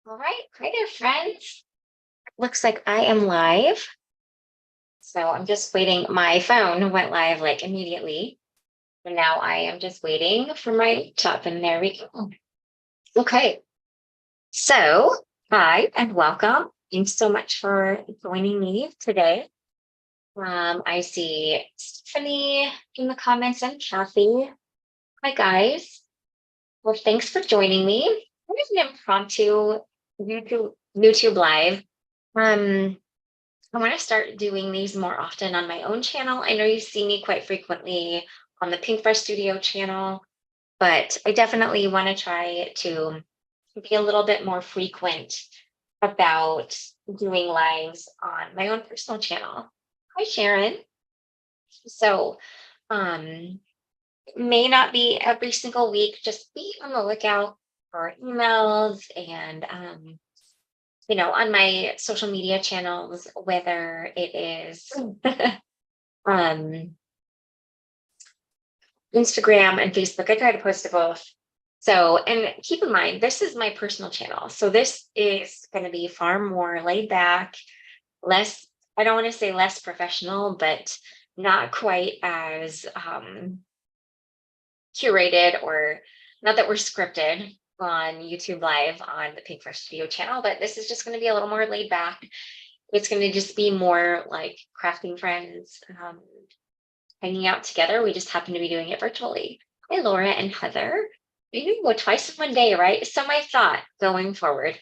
All right. Hi there, friends. Looks like I am live. So I'm just waiting. My phone went live like immediately. And now I am just waiting for my laptop. And there we go. Okay. So, hi and welcome. Thanks so much for joining me today. I see Stephanie in the comments and Kathy. Hi, guys. Well, thanks for joining me. Here's an impromptu YouTube live. Um, I want to start doing these more often on my own channel. I know you see me quite frequently on the Pinkfresh Studio channel, but I definitely want to try to be a little bit more frequent about doing lives on my own personal channel. Hi, Sharon. So, um, may not be every single week, just be on the lookout for emails and on my social media channels, whether it is um, Instagram and Facebook. I try to post to both. So, and keep in mind, this is my personal channel. So this is going to be far more laid back, less, I don't want to say less professional, but not quite as curated, or not that we're scripted on YouTube Live on the Pinkfresh Studio channel, but this is just going to be a little more laid back. It's going to just be more like crafting friends, hanging out together. We just happen to be doing it virtually. Hi, Laura and Heather. You can go twice in one day, right? So my thought going forward,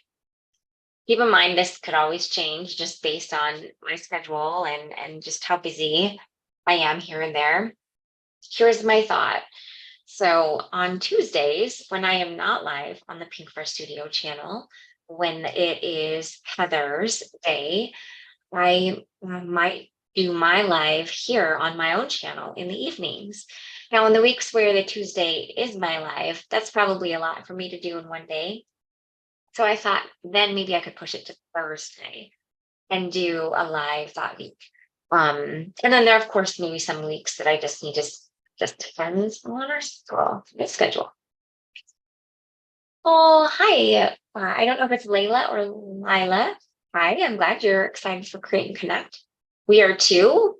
keep in mind this could always change just based on my schedule and just how busy I am here and there. Here's my thought. So on Tuesdays, when I am not live on the Pinkfresh Studio channel, when it is Heather's day, I might do my live here on my own channel in the evenings. Now, in the weeks where the Tuesday is my live, that's probably a lot for me to do in one day. So I thought then maybe I could push it to Thursday and do a live that week. And then there are, of course, maybe some weeks that I just need to just depends on our schedule. Oh, hi. I don't know if it's Layla or Lila. Hi, I'm glad you're excited for Create and Connect. We are too.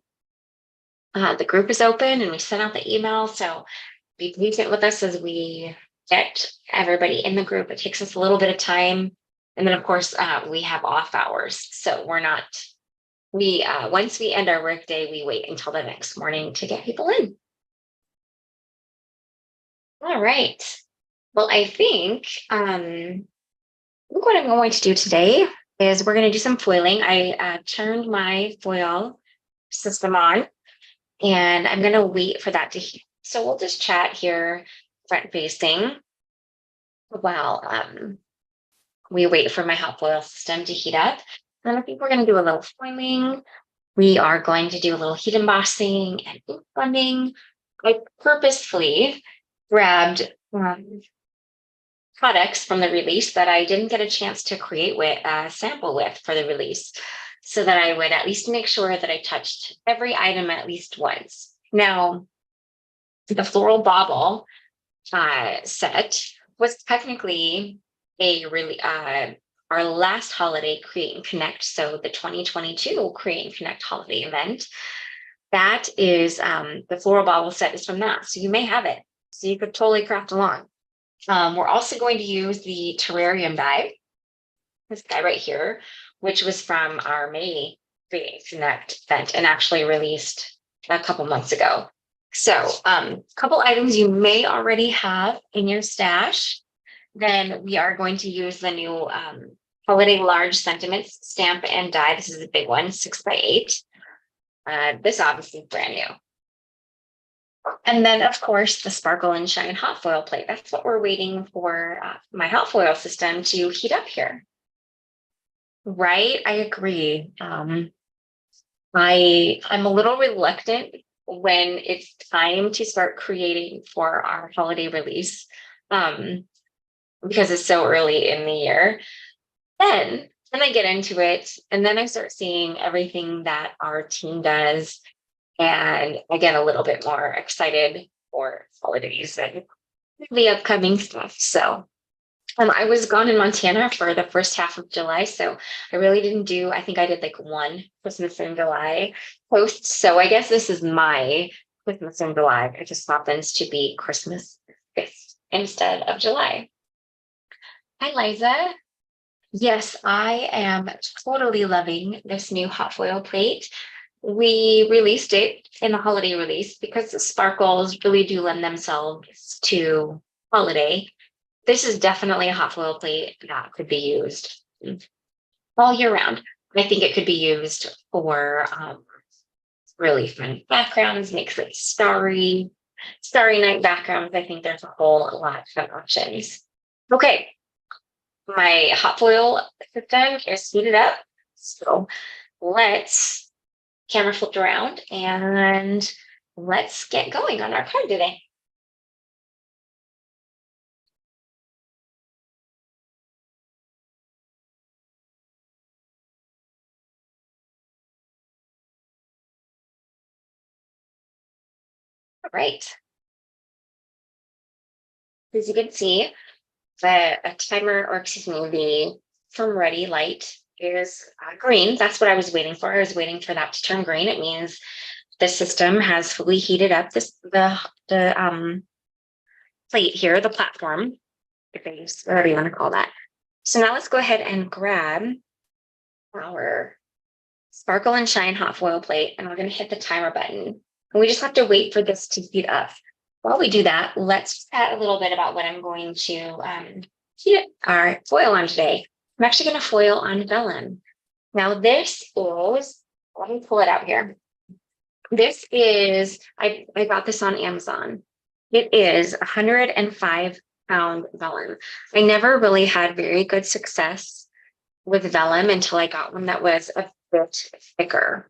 The group is open and we sent out the email. So be patient with us as we get everybody in the group. It takes us a little bit of time. And then, of course, we have off hours. So we're not, we, once we end our workday, we wait until the next morning to get people in. All right. Well, I think what I'm going to do today is we're going to do some foiling. I turned my foil system on and I'm going to wait for that to heat. So we'll just chat here front facing while we wait for my hot foil system to heat up. And I think we're going to do a little foiling. We are going to do a little heat embossing and ink blending. I purposefully grabbed products from the release that I didn't get a chance to create with sample with for the release, so that I would at least make sure that I touched every item at least once. Now, the Floral Bauble set was technically a really our last holiday Create and Connect, so the 2022 Create and Connect holiday event. That is the Floral Bauble set is from that, so you may have it. So you could totally craft along. We're also going to use the Terrarium die, this guy right here, which was from our May Create Connect event and actually released a couple months ago. So a couple items you may already have in your stash. Then we are going to use the new Holiday Large Sentiments stamp and die. This is a big one, 6x8. This obviously is brand new. And then, of course, the Sparkle and Shine hot foil plate. That's what we're waiting for my hot foil system to heat up here. Right, I agree. I'm a little reluctant when it's time to start creating for our holiday release, because it's so early in the year. Then I get into it, and then I start seeing everything that our team does, and I get a little bit more excited for holidays and the upcoming stuff. So I was gone in Montana for the first half of July, so I really didn't do, I think I did like one Christmas in July post. So I guess this is my Christmas in July. It just happens to be Christmas 5th instead of July. Hi, Liza. Yes, I am totally loving this new hot foil plate. We released it in the holiday release because the sparkles really do lend themselves to holiday. This is definitely a hot foil plate that could be used all year round. I think it could be used for really fun backgrounds, makes it starry night backgrounds. I think there's a whole lot of options. Okay, my hot foil system is heated up. So let's camera flipped around and let's get going on our card today. All right. As you can see, a timer, or excuse me, the from ready light is green. That's what I was waiting for. I was waiting for that to turn green. It means the system has fully heated up the plate here, the platform, the base, whatever you want to call that. So now let's go ahead and grab our Sparkle and Shine hot foil plate, and we're going to hit the timer button. And we just have to wait for this to heat up. While we do that, let's chat a little bit about what I'm going to heat our foil on today. I'm actually going to foil on vellum. Now this is, let me pull it out here. This is, I got this on Amazon. It is 105-pound vellum. I never really had very good success with vellum until I got one that was a bit thicker.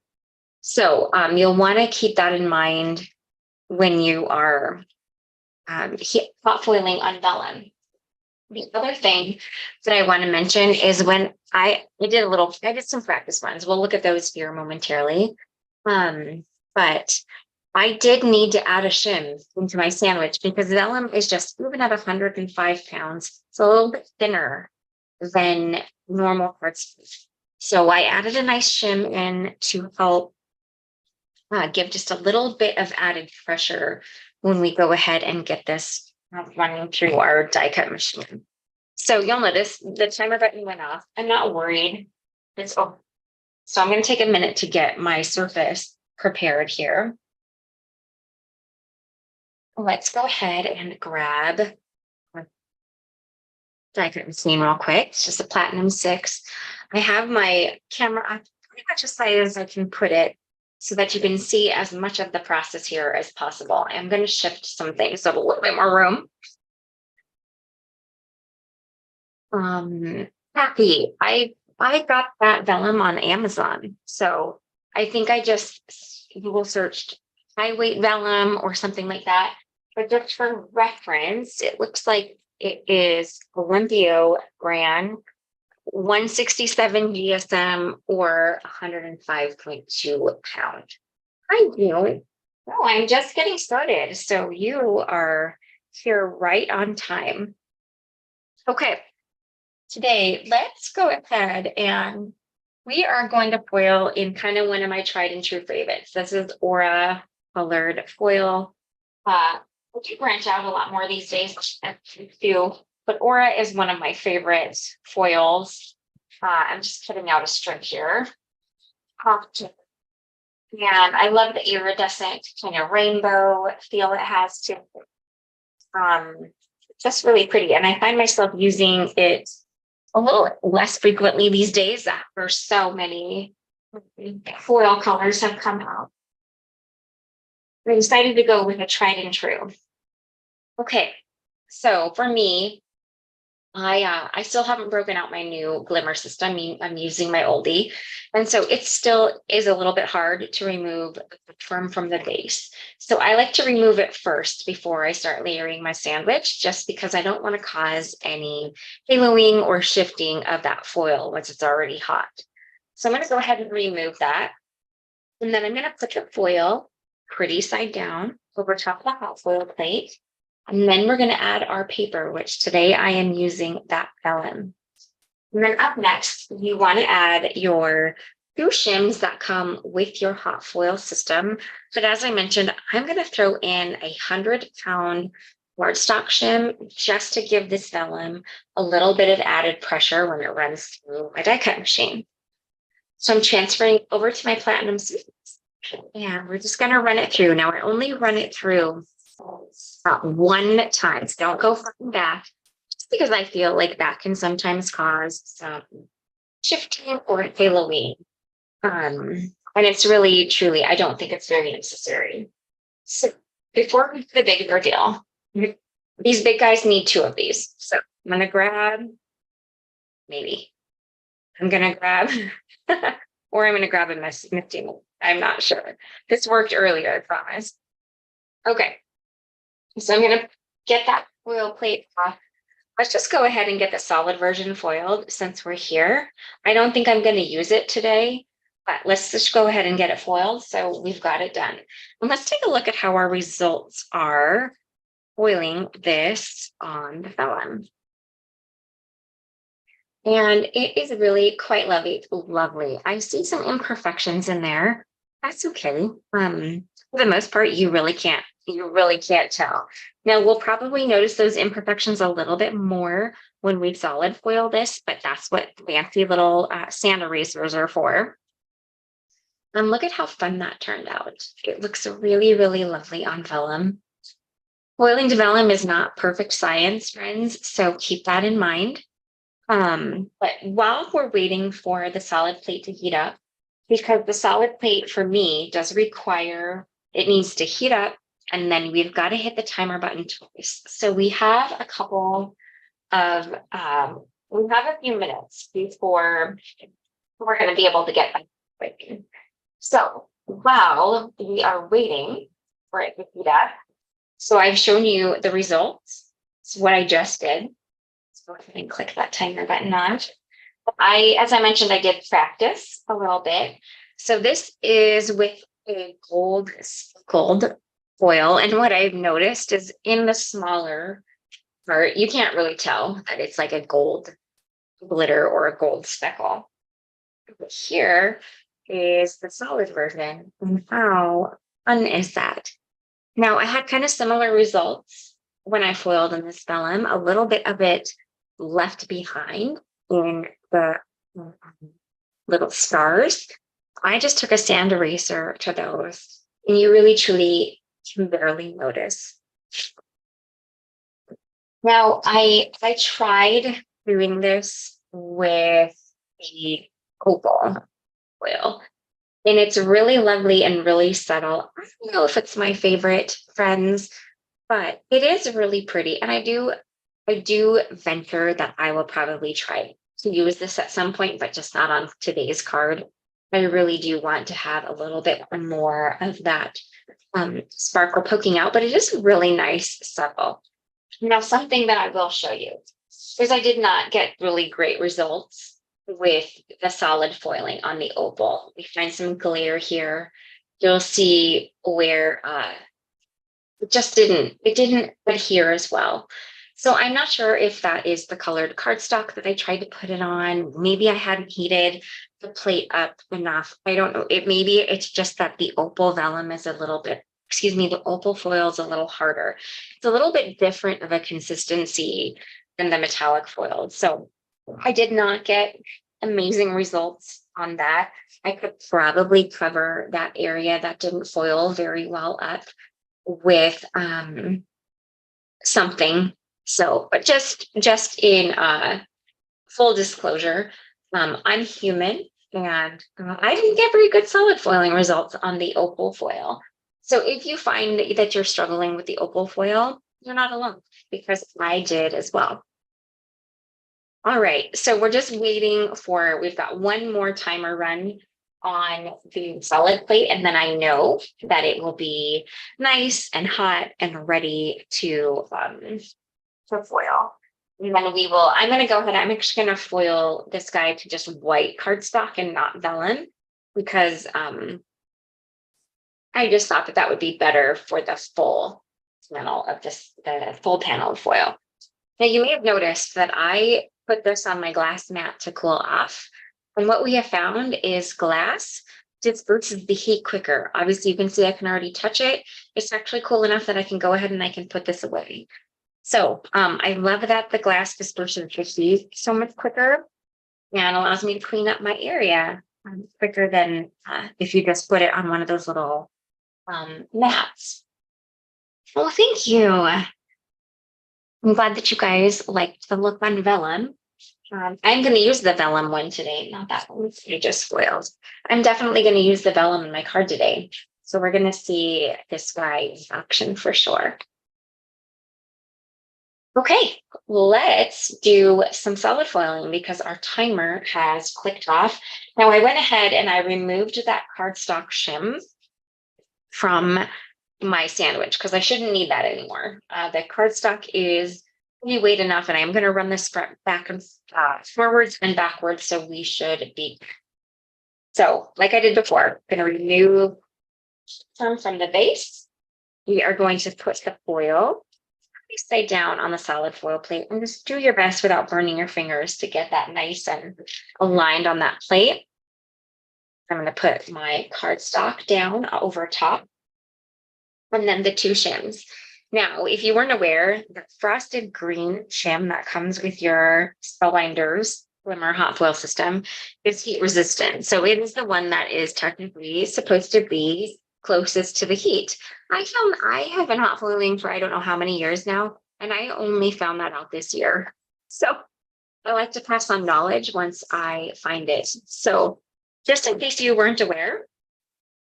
So you'll want to keep that in mind when you are hot foiling on vellum. The other thing that I want to mention is when I did some practice runs. We'll look at those here momentarily. But I did need to add a shim into my sandwich because vellum is just, even at 105 pounds, it's a little bit thinner than normal cardstock. So I added a nice shim in to help give just a little bit of added pressure when we go ahead and get this running through our die cut machine. So you'll notice the timer button went off. I'm not worried. So I'm going to take a minute to get my surface prepared here. Let's go ahead and grab our die cut machine real quick. It's just a Platinum 6. I have my camera pretty much as high as I can put it so that you can see as much of the process here as possible. I'm going to shift some things so I have a little bit more room. Happy. I got that vellum on Amazon. So I think I just Google searched high weight vellum or something like that. But just for reference, it looks like it is Olympio brand 167 GSM or 105.2 pound. I do. No, I'm just getting started. So you are here right on time. Okay. Today, let's go ahead and we are going to foil in kind of one of my tried and true favorites. This is Aura colored foil. I do branch out a lot more these days too, but Aura is one of my favorite foils. I'm just cutting out a strip here. And I love the iridescent kind of rainbow feel it has to it. Just really pretty. And I find myself using it a little less frequently these days after so many foil colors have come out. I decided to go with a tried and true. Okay, so for me, I still haven't broken out my new glimmer system. I'm using my oldie. And so it still is a little bit hard to remove the trim from the base. So I like to remove it first before I start layering my sandwich, just because I don't want to cause any haloing or shifting of that foil once it's already hot. So I'm going to go ahead and remove that. And then I'm going to put the foil pretty side down over top of the hot foil plate. And then we're going to add our paper, which today I am using that vellum. And then up next, you want to add your two shims that come with your hot foil system. But as I mentioned, I'm going to throw in 100-pound cardstock shim just to give this vellum a little bit of added pressure when it runs through my die cut machine. So I'm transferring over to my platinum series, and we're just going to run it through. Now I only run it through one time. So don't go front and back, just because I feel like that can sometimes cause some shifting or haloing. And it's really, truly, I don't think it's very necessary. So before we do the big ordeal, these big guys need two of these. So I'm going to grab, maybe, I'm going to grab, or I'm going to grab a misty. I'm not sure. This worked earlier, I promise. Okay. So I'm going to get that foil plate off. Let's just go ahead and get the solid version foiled since we're here. I don't think I'm going to use it today, but let's just go ahead and get it foiled so we've got it done. And let's take a look at how our results are foiling this on the vellum. And it is really quite lovely. I see some imperfections in there. That's okay. For the most part, you really can't tell. Now we'll probably notice those imperfections a little bit more when we solid foil this, but that's what fancy little sand erasers are for. And look at how fun that turned out. It looks really, really lovely on vellum. Foiling to vellum is not perfect science, friends, so keep that in mind. But while we're waiting for the solid plate to heat up, because the solid plate for me does require, it needs to heat up, and then we've got to hit the timer button twice. So we have a couple of, we have a few minutes before we're going to be able to get back. So while we are waiting for it to heat up, so I've shown you the results. It's what I just did. Let's go ahead and click that timer button on. As I mentioned, I did practice a little bit. So this is with a gold foil. And what I've noticed is in the smaller part, you can't really tell that it's like a gold glitter or a gold speckle. But here is the solid version. And how fun is that? Now I had kind of similar results when I foiled in this vellum, a little bit of it left behind in the little stars. I just took a sand eraser to those, and you really truly can barely notice. Now I tried doing this with the opal foil, and it's really lovely and really subtle. I don't know if it's my favorite, friends, but it is really pretty. And I do venture that I will probably try to use this at some point, but just not on today's card. I really do want to have a little bit more of that sparkle poking out, but it is really nice, subtle. Now, something that I will show you is I did not get really great results with the solid foiling on the opal. We find some glare here. You'll see where it didn't adhere as well. So I'm not sure if that is the colored cardstock that I tried to put it on. Maybe I hadn't heated the plate up enough. I don't know. Maybe it's just that the opal vellum is a little bit, the opal foil is a little harder. It's a little bit different of a consistency than the metallic foil. So I did not get amazing results on that. I could probably cover that area that didn't foil very well up with something. So, but just in full disclosure, I'm human, and I didn't get very good solid foiling results on the opal foil. So if you find that you're struggling with the opal foil, you're not alone, because I did as well. All right, so we're just waiting for, we've got one more timer run on the solid plate, and then I know that it will be nice and hot and ready to foil. And then I'm going to go ahead, I'm actually going to foil this guy to just white cardstock and not vellum, because I just thought that would be better for the full panel of this, the full panel of foil. Now you may have noticed that I put this on my glass mat to cool off. And what we have found is glass disperses the heat quicker. Obviously you can see I can already touch it. It's actually cool enough that I can go ahead and I can put this away. So I love that the glass disperses the heat so much quicker and allows me to clean up my area quicker than if you just put it on one of those little mats. Well, thank you. I'm glad that you guys liked the look on vellum. I'm going to use the vellum one today, not that one. It just spoiled. I'm definitely going to use the vellum in my card today. So we're going to see this guy in action for sure. Okay, let's do some solid foiling because our timer has clicked off. Now I went ahead and I removed that cardstock shim from my sandwich because I shouldn't need that anymore. The cardstock is pretty weight enough, and I'm going to run this back and forwards and backwards, so we should be. So, like I did before, I'm going to remove some from the base. We are going to put the foil side down on the solid foil plate, and just do your best without burning your fingers to get that nice and aligned on that plate. I'm going to put my cardstock down over top, and then the two shims. Now, if you weren't aware, the frosted green shim that comes with your Spellbinders Glimmer hot foil system is heat resistant. So it is the one that is technically supposed to be closest to the heat. I found I have been hot foiling for I don't know how many years now, and I only found that out this year. So I like to pass on knowledge once I find it. So just in case you weren't aware,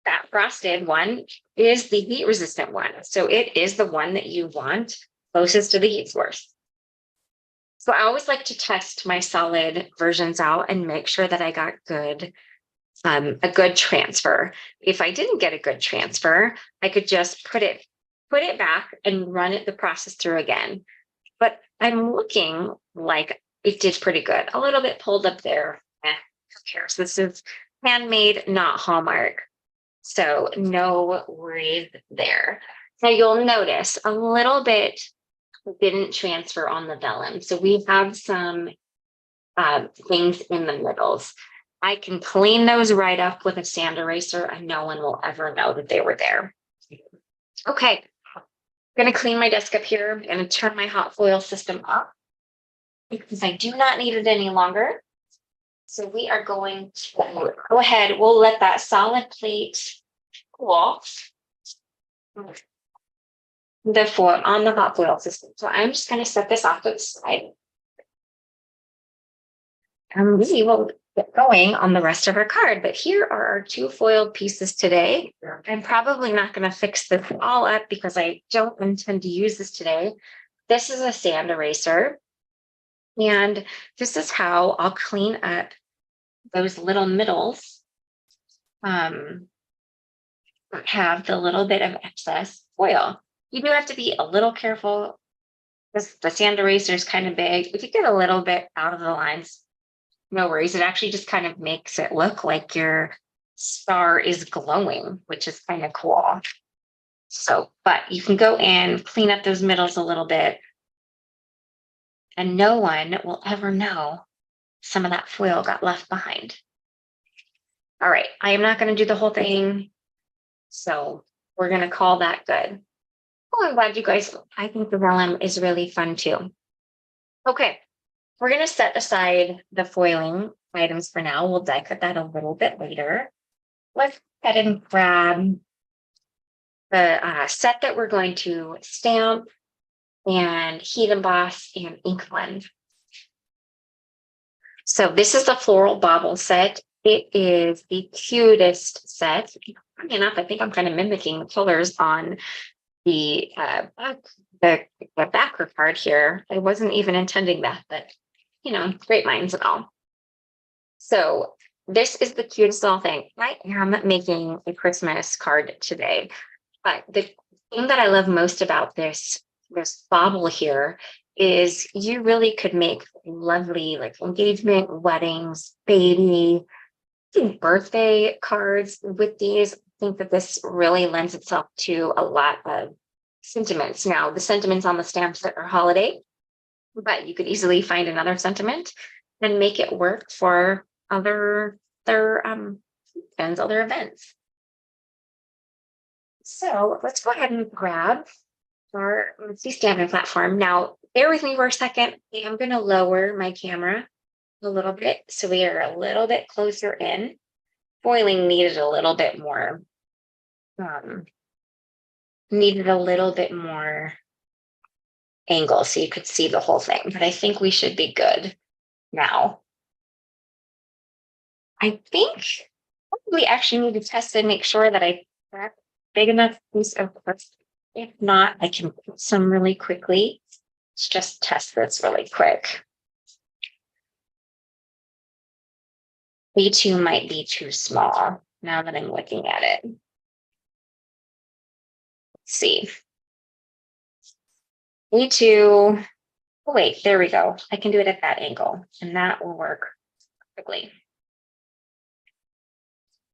that frosted one is the heat resistant one. So it is the one that you want closest to the heat source. So I always like to test my solid versions out and make sure that I got a good transfer. If I didn't get a good transfer, I could just put it back and run the process through again. But I'm looking like it did pretty good. A little bit pulled up there. Who cares? This is handmade, not Hallmark. So no worries there. Now you'll notice a little bit didn't transfer on the vellum. So we have some things in the middles. I can clean those right up with a sand eraser and no one will ever know that they were there. Okay, I'm going to clean my desk up here. I'm going to turn my hot foil system up because I do not need it any longer. So we are going to go ahead. We'll let that solid plate cool. The foil on the hot foil system. So I'm just going to set this off to the side. And we will get going on the rest of our card. But here are our two foiled pieces today. I'm probably not going to fix this all up because I don't intend to use this today. This is a sand eraser. And this is how I'll clean up those little middles that have the little bit of excess foil. You do have to be a little careful because the sand eraser is kind of big. If you get a little bit out of the lines, no worries. It actually just kind of makes it look like your star is glowing, which is kind of cool. So, but you can go in, clean up those middles a little bit, and no one will ever know some of that foil got left behind. All right, I am not going to do the whole thing, so we're going to call that good. Oh, I'm glad you guys, I think the vellum is really fun too. Okay, we're going to set aside the foiling items for now. We'll die cut that a little bit later. Let's go ahead and grab the set that we're going to stamp and heat emboss and ink blend. So this is the Floral Bauble set. It is the cutest set. Funny enough, I think I'm kind of mimicking the colors on the backer card here. I wasn't even intending that, but you know, great minds and all. So this is the cutest little thing. I am making a Christmas card today, but the thing that I love most about this bauble here is you really could make lovely like engagement, weddings, baby, birthday cards with these. I think that this really lends itself to a lot of sentiments. Now, the sentiments on the stamps that are holiday, but you could easily find another sentiment and make it work for other events. So let's go ahead and grab our stamping platform. Now, bear with me for a second. I'm going to lower my camera a little bit so we are a little bit closer in. Foiling needed a little bit more. Angle so you could see the whole thing, but I think we should be good now. I think we actually need to test and make sure that I grab big enough piece of plastic. If not, I can put some really quickly. Let's just test this really quick. B2 might be too small now that I'm looking at it. Let's see. B2. Oh, wait, there we go. I can do it at that angle, and that will work perfectly.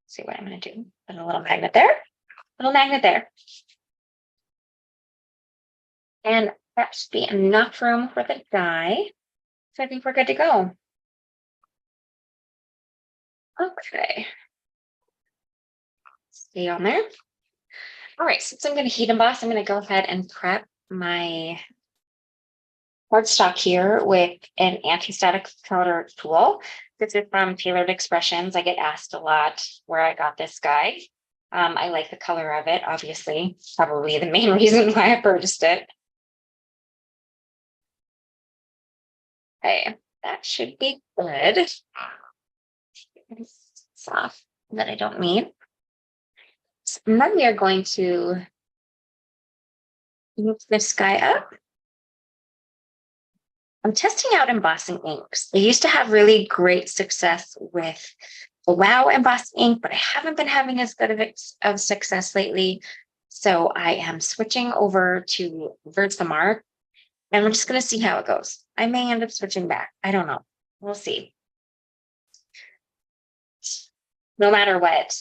See what I'm going to do. Put a little magnet there, and that should be enough room for the die. So I think we're good to go. Okay. Stay on there. All right, since I'm going to heat emboss, I'm going to go ahead and prep my cardstock here with an anti-static powder tool. This is from Tailored Expressions. I get asked a lot where I got this guy. I like the color of it, obviously, probably the main reason why I purchased it. Okay, that should be good. Soft that I don't need. And then we are going to move this guy up. I'm testing out embossing inks. I used to have really great success with Wow embossing ink, but I haven't been having as good of success lately. So I am switching over to Versamark, and we're just going to see how it goes. I may end up switching back. I don't know. We'll see. No matter what,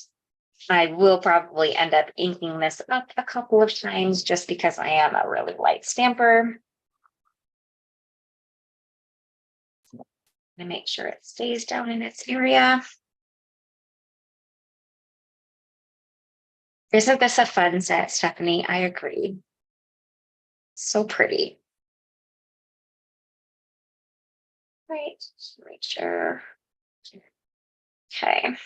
I will probably end up inking this up a couple of times just because I am a really light stamper. And make sure it stays down in its area. Isn't this a fun set, Stephanie? I agree. So pretty. Right, just make sure. Okay.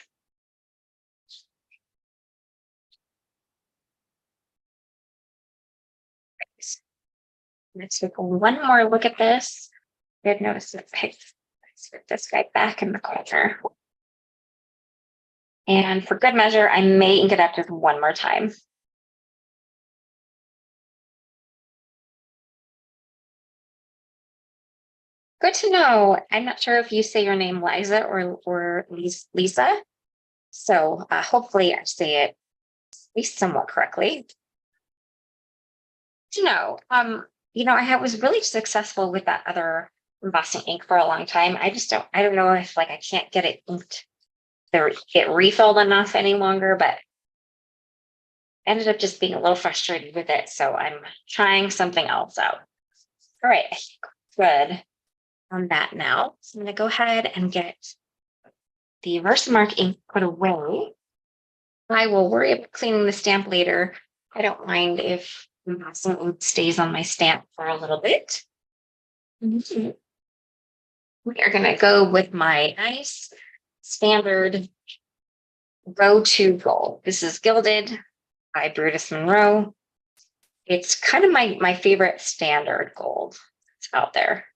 Let's take one more look at this. I've noticed that let's put this guy back in the corner. And for good measure, I may ink it up just one more time. Good to know. I'm not sure if you say your name Liza or Lisa. So hopefully I say it at least somewhat correctly. To know, I was really successful with that other embossing ink for a long time. I don't know if I can't get it inked, get refilled enough any longer, but ended up just being a little frustrated with it. So I'm trying something else out. All right, I think we're good on that now. So I'm going to go ahead and get the Versamark ink put away. I will worry about cleaning the stamp later. I don't mind if embossing ink stays on my stamp for a little bit. We are going to go with my nice standard Row 2 gold. This is Gilded by Brutus Monroe. It's kind of my favorite standard gold that's out there.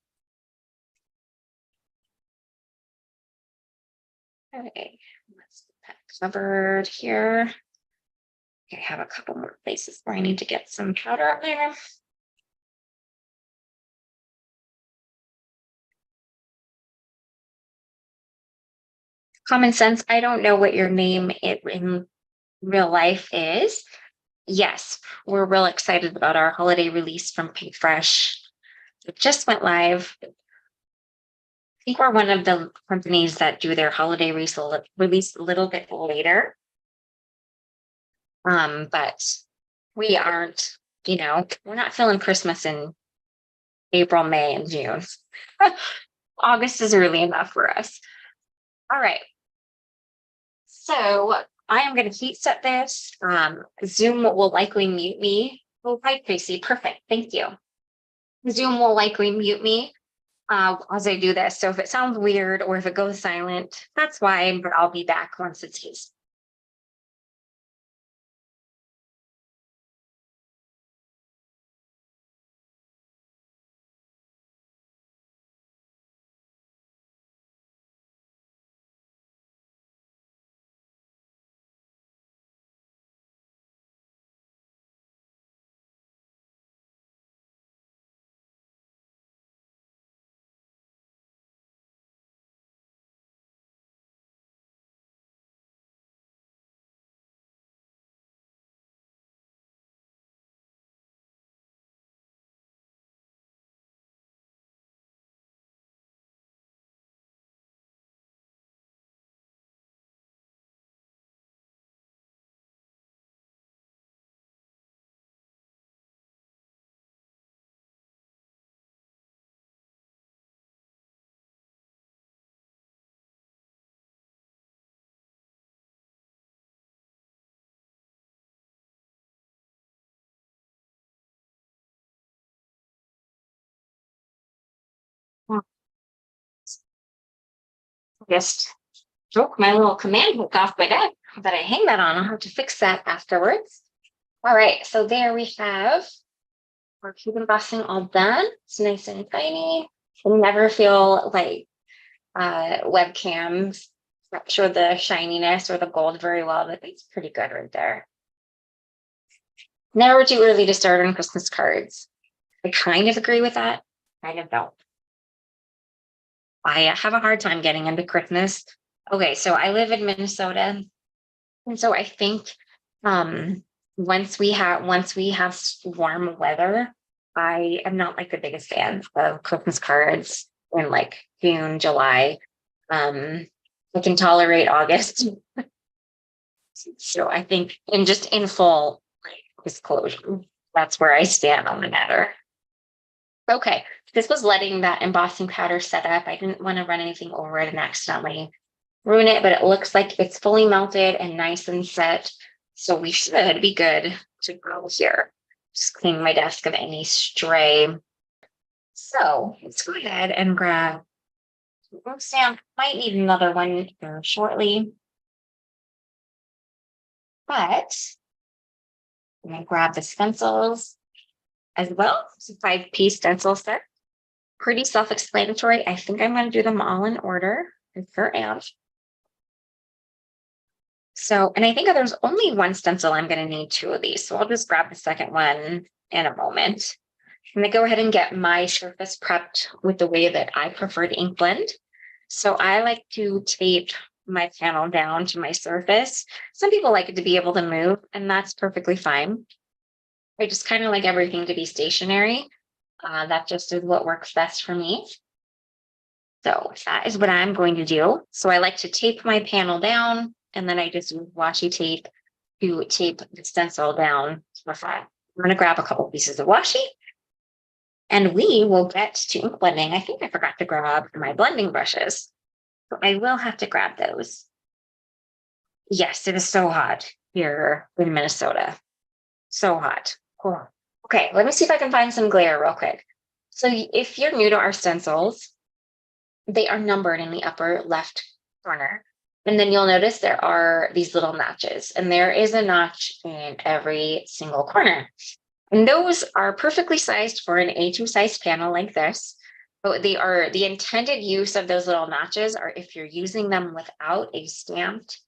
Okay, let's get that covered here. I have a couple more places where I need to get some powder up there. Common Sense, I don't know what your name in real life is. Yes, we're real excited about our holiday release from Pinkfresh. It just went live. I think we're one of the companies that do their holiday release a little bit later. But we aren't You know, we're not feeling Christmas in April, May, and June. August is early enough for us. All right. So I am going to heat set this. Zoom will likely mute me. Oh, hi, Tracy. Perfect. Thank you. Zoom will likely mute me as I do this. So if it sounds weird or if it goes silent, that's why, but I'll be back once it's heated. Just broke my little command hook off my deck that I hang that on. I'll have to fix that afterwards. All right, so there we have our cube embossing all done. It's nice and tiny. I never feel like webcams capture the shininess or the gold very well, but it's pretty good right there. Never too early to start on Christmas cards. I kind of agree with that. Kind of don't. I have a hard time getting into Christmas. Okay, so I live in Minnesota, and so I think once we have warm weather, I am not like the biggest fan of Christmas cards in like June, July. I can tolerate August. So I think in full like, disclosure, that's where I stand on the matter. Okay, this was letting that embossing powder set up. I didn't want to run anything over it and accidentally ruin it, but it looks like it's fully melted and nice and set. So we should be good to go here. Just clean my desk of any stray. So let's go ahead and grab stamp. Might need another one shortly. But I'm gonna grab the stencils as well. It's a 5-piece stencil set. Pretty self-explanatory. I think I'm going to do them all in order. I sure am. So, and I think there's only one stencil. I'm going to need 2 of these. So I'll just grab the second one in a moment. I'm going to go ahead and get my surface prepped with the way that I prefer to ink blend. So I like to tape my panel down to my surface. Some people like it to be able to move, and that's perfectly fine. I just kind of like everything to be stationary. That just is what works best for me. So that is what I'm going to do. So I like to tape my panel down, and then I just use washi tape to tape the stencil down to the front. I'm going to grab a couple pieces of washi, and we will get to ink blending. I think I forgot to grab my blending brushes, so I will have to grab those. Yes, it is so hot here in Minnesota. So hot. Oh. Okay, let me see if I can find some glare real quick. So if you're new to our stencils, they are numbered in the upper left corner. And then you'll notice there are these little notches, and there is a notch in every single corner. And those are perfectly sized for an A2 size panel like this. But they are the intended use of those little notches are if you're using them without a stamped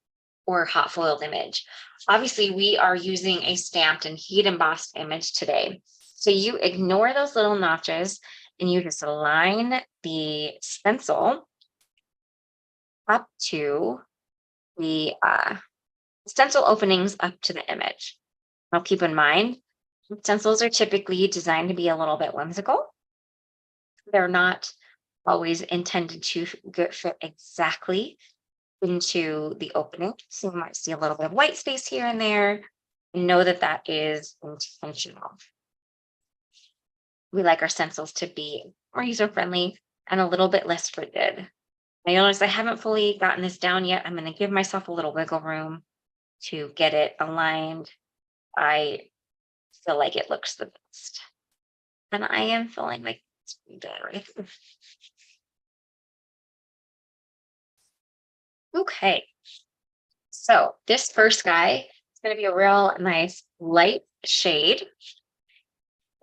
or hot foiled image. Obviously, we are using a stamped and heat embossed image today. So you ignore those little notches and you just align the stencil up to the stencil openings up to the image. Now keep in mind, stencils are typically designed to be a little bit whimsical. They're not always intended to fit exactly into the opening. So you might see a little bit of white space here and there. And know that that is intentional. we like our stencils to be more user-friendly and a little bit less rigid. I notice I haven't fully gotten this down yet. I'm going to give myself a little wiggle room to get it aligned. I feel like it looks the best. And I am feeling like it's better. Okay. So this first guy is going to be a real nice light shade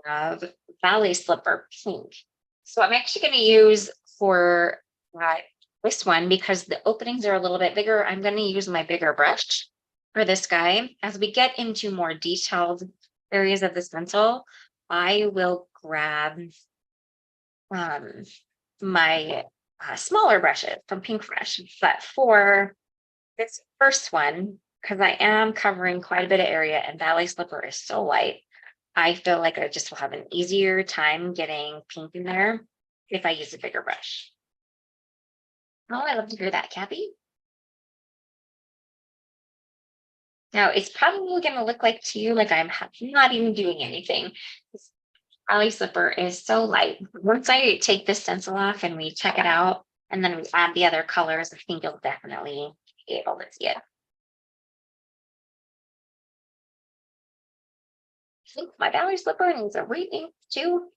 of ballet slipper pink. So I'm actually going to use for this one, because the openings are a little bit bigger, I'm going to use my bigger brush for this guy. As we get into more detailed areas of the stencil, I will grab my smaller brushes from Pinkfresh. But for this first one, because I am covering quite a bit of area and ballet slipper is so light, I feel like I just will have an easier time getting pink in there if I use a bigger brush. Oh, I love to hear that, Kathy. Now, it's probably going to look like to you like I'm not even doing anything. This ballet slipper is so light. Once I take this stencil off and we check it out, and then we add the other colors, I think you'll definitely be able to see it. I think my ballet slipper needs a reading too.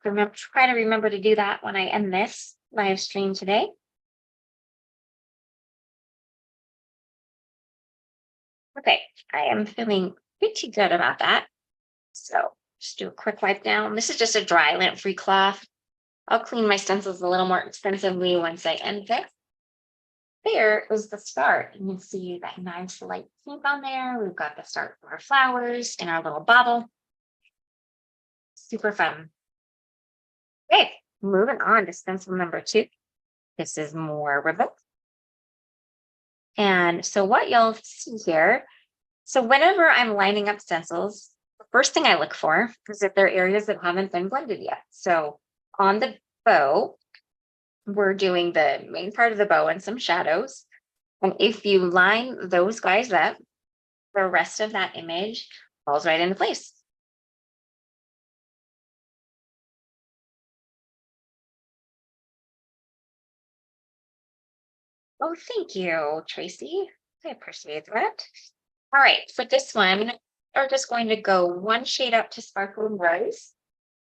Try to remember to do that when I end this live stream today. Okay, I am feeling pretty good about that. So just do a quick wipe down. This is just a dry lint-free cloth. I'll clean my stencils a little more extensively once I end this. There is the start. You can see that nice light pink on there. We've got the start of our flowers in our little bottle. Super fun. Okay, moving on to stencil number 2. This is more ribbon. And so what you'll see here, so whenever I'm lining up stencils, the first thing I look for is if there are areas that haven't been blended yet. So on the bow, we're doing the main part of the bow and some shadows. And if you line those guys up, the rest of that image falls right into place. Oh, thank you, Tracy. I appreciate that. All right, for this one, we're just going to go one shade up to Sparkling Rose.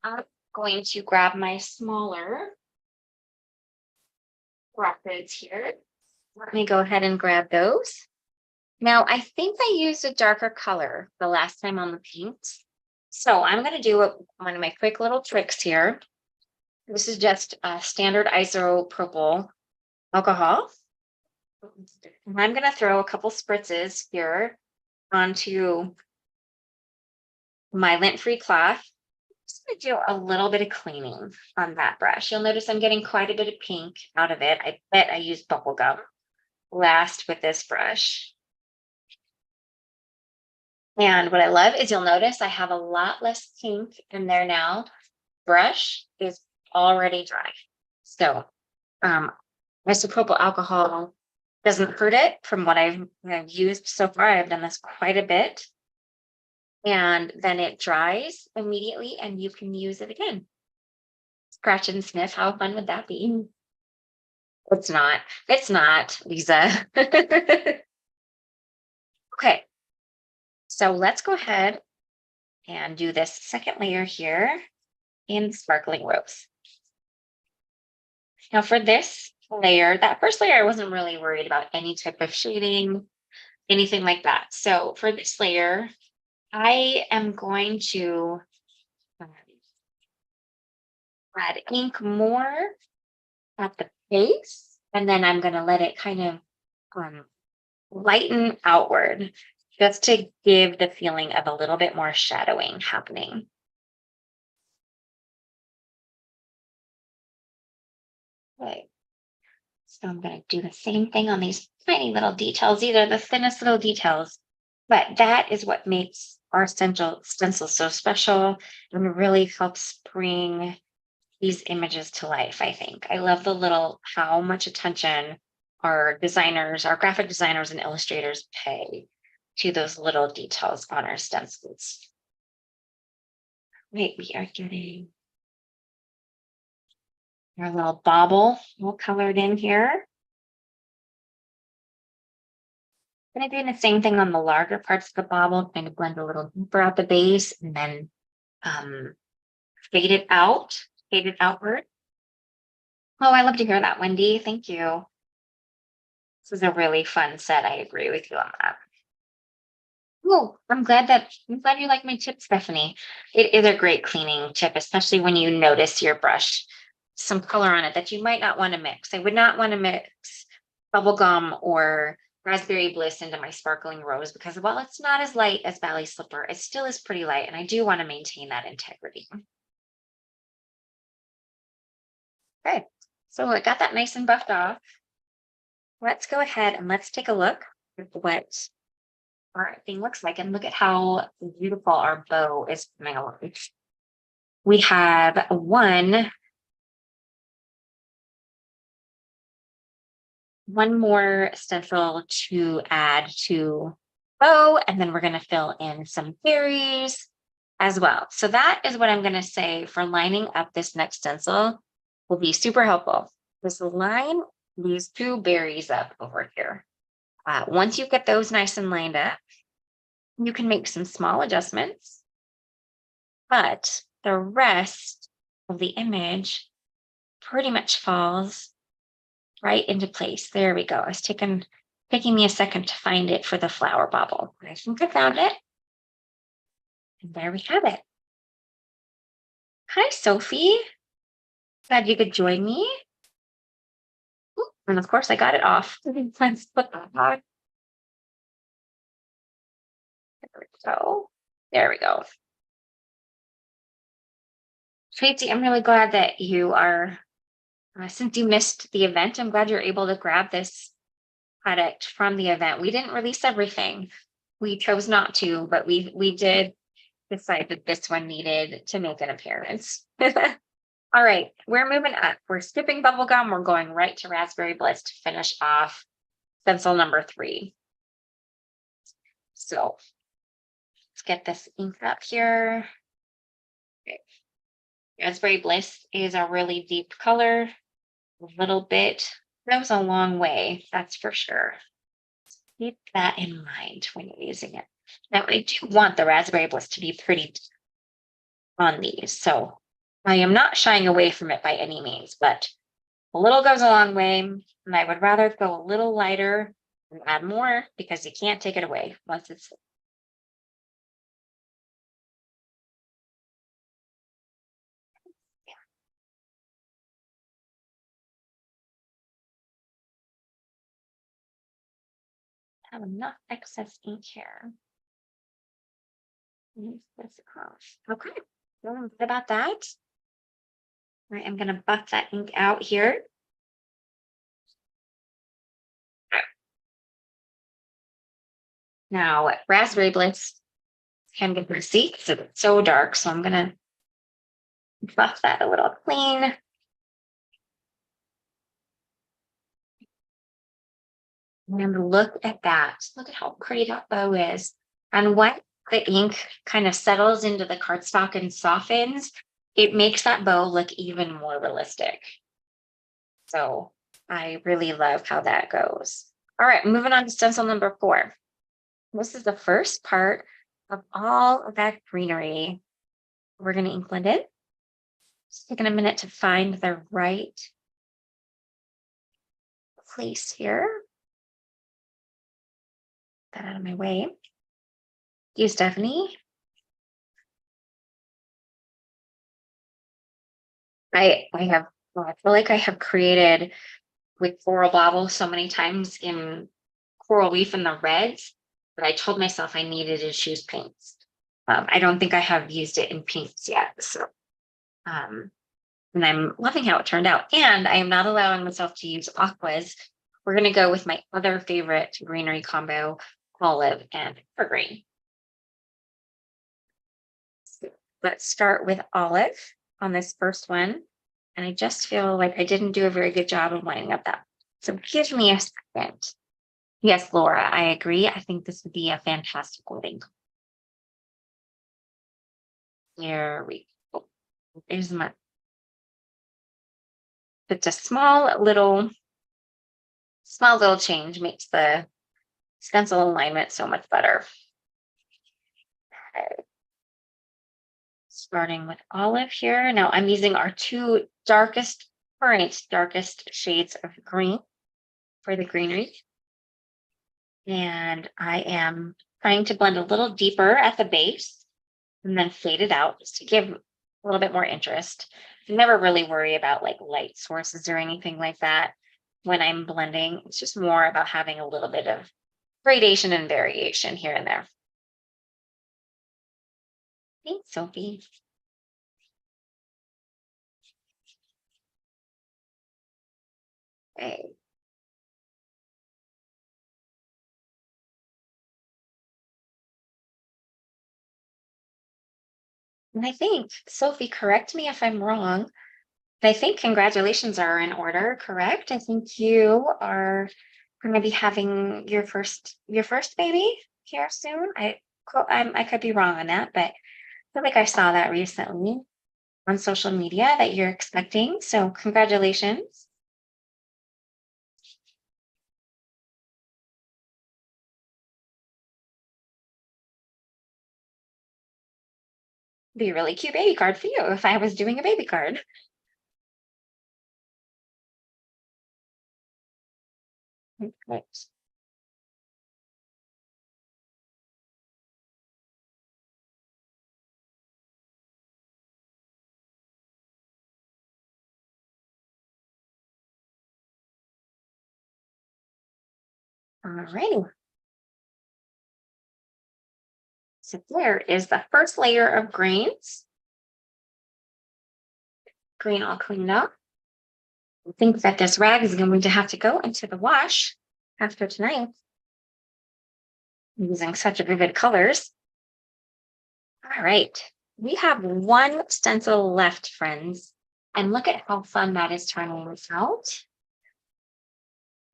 I'm going to grab my smaller brushes here. Let me go ahead and grab those. Now, I think I used a darker color the last time on the paints. So I'm going to do one of my quick little tricks here. This is just a standard isopropyl alcohol. I'm going to throw a couple spritzes here onto my lint-free cloth. I'm just going to do a little bit of cleaning on that brush. You'll notice I'm getting quite a bit of pink out of it. I bet I used bubble gum last with this brush. And what I love is you'll notice I have a lot less pink in there now. Brush is already dry. So isopropyl alcohol doesn't hurt it from what I've used so far. I've done this quite a bit. And then it dries immediately and you can use it again. Scratch and sniff. How fun would that be? It's not. It's not, Lisa. Okay. So let's go ahead and do this second layer here in Sparkling Rose. Now for this layer, that first layer, I wasn't really worried about any type of shading, anything like that. So for this layer, I am going to add ink more at the base, and then I'm going to let it kind of lighten outward just to give the feeling of a little bit more shadowing happening. Okay. So I'm going to do the same thing on these tiny little details. These are the thinnest little details, but that is what makes our stencil so special and really helps bring these images to life, I think. I love how much attention our designers, our graphic designers and illustrators pay to those little details on our stencils. Right, we are getting our little bauble all colored in here. Gonna do the same thing on the larger parts of the bauble, kind of blend a little deeper at the base and then fade it outward. Oh, I love to hear that, Wendy. Thank you. This is a really fun set. I agree with you on that. Oh, I'm glad you like my tip, Stephanie. It is a great cleaning tip, especially when you notice your brush some color on it that you might not want to mix. I would not want to mix bubblegum or raspberry bliss into my sparkling rose because while it's not as light as Valley Slipper, it still is pretty light, and I do want to maintain that integrity. Okay, so I got that nice and buffed off. Let's go ahead and let's take a look at what our thing looks like and look at how beautiful our bow is coming along. We have one more stencil to add to bow, and then we're going to fill in some berries as well. So that is what I'm going to say for lining up this next stencil will be super helpful. Just line these two berries up over here. Once you get those nice and lined up, you can make some small adjustments, but the rest of the image pretty much falls right into place. There we go. It's taking me a second to find it for the flower bauble. I think I found it. And there we have it. Hi, Sophie. Glad you could join me. Ooh, and of course, I got it off. Let's put that on. There we go. There we go. Tracy, I'm really glad that you are, since you missed the event, I'm glad you're able to grab this product from the event. We didn't release everything. We chose not to, but we did decide that this one needed to make an appearance. All right, we're moving up. We're skipping bubblegum. We're going right to raspberry bliss to finish off stencil number 3. So let's get this ink up here. Okay. Raspberry bliss is a really deep color. A little bit goes a long way, that's for sure. Keep that in mind when you're using it. Now, I do want the raspberry bliss to be pretty on these, so I am not shying away from it by any means, but a little goes a long way, and I would rather go a little lighter and add more because you can't take it away once it's. Have enough excess ink here. Use this across. Okay, feeling good about that. All right, I'm going to buff that ink out here. Now, raspberry bliss can get messy because it's so dark, so I'm going to buff that a little clean. And look at that. Look at how pretty that bow is. And when the ink kind of settles into the cardstock and softens, it makes that bow look even more realistic. So I really love how that goes. All right, moving on to stencil number 4. This is the first part of all of that greenery. We're going to ink blend it. Just taking a minute to find the right place here. Get that out of my way. You, Stephanie. I feel like I have created with Floral Bauble so many times in coral reef and the reds, but I told myself I needed to choose pinks. I don't think I have used it in pinks yet. So, and I'm loving how it turned out. And I am not allowing myself to use aquas. We're going to go with my other favorite greenery combo, olive and evergreen. So let's start with olive on this first one. And I just feel like I didn't do a very good job of lining up that. So give me a second. Yes, Laura, I agree. I think this would be a fantastic wedding. There we go. There's my, it's a small little change makes the stencil alignment so much better. Okay. Starting with olive here. Now I'm using our two current darkest shades of green for the greenery. And I am trying to blend a little deeper at the base and then fade it out just to give a little bit more interest. I never really worry about like light sources or anything like that when I'm blending. It's just more about having a little bit of gradation and variation here and there. Thanks, Sophie. Okay. And I think, Sophie, correct me if I'm wrong. I think congratulations are in order, correct? I think you are going to be having your first baby here soon. I could be wrong on that, but I feel like I saw that recently on social media that you're expecting. So congratulations. Be a really cute baby card for you if I was doing a baby card. Right. All right. So there is the first layer of greens. Green all cleaned up. I think that this rag is going to have to go into the wash after tonight. I'm using such vivid colors. All right. We have one stencil left, friends. And look at how fun that is turning out.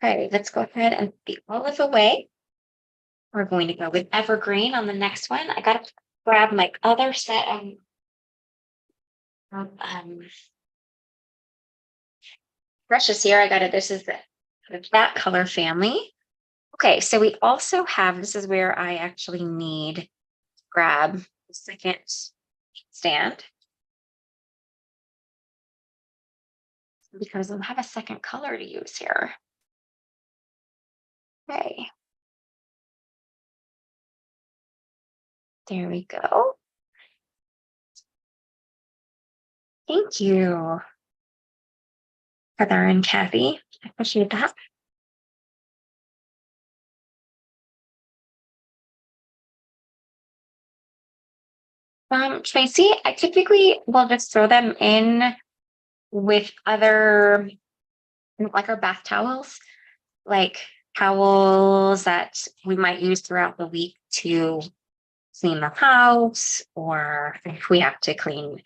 Okay, let's go ahead and the olive away. We're going to go with evergreen on the next one. I got to grab my other set of brushes here. This is that color family. Okay, so we also have, this is where I actually need to grab the second stand because I'll have a second color to use here. Okay. There we go. Thank you, Heather and Kathy. I appreciate that. Tracy, I typically will just throw them in with other, like our bath towels, like towels that we might use throughout the week to clean the house, or if we have to clean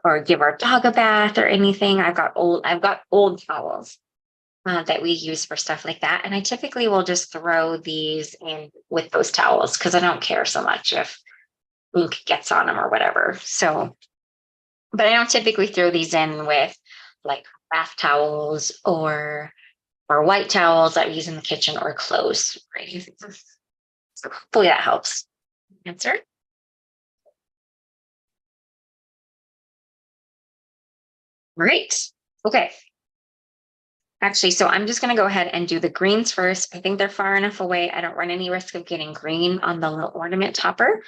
or give our dog a bath or anything. I've got old towels that we use for stuff like that. And I typically will just throw these in with those towels because I don't care so much if ink gets on them or whatever. So, but I don't typically throw these in with like bath towels or white towels that we use in the kitchen or clothes. Right? So hopefully that helps answer. Great. Okay. Actually, so I'm just going to go ahead and do the greens first. I think they're far enough away. I don't run any risk of getting green on the little ornament topper.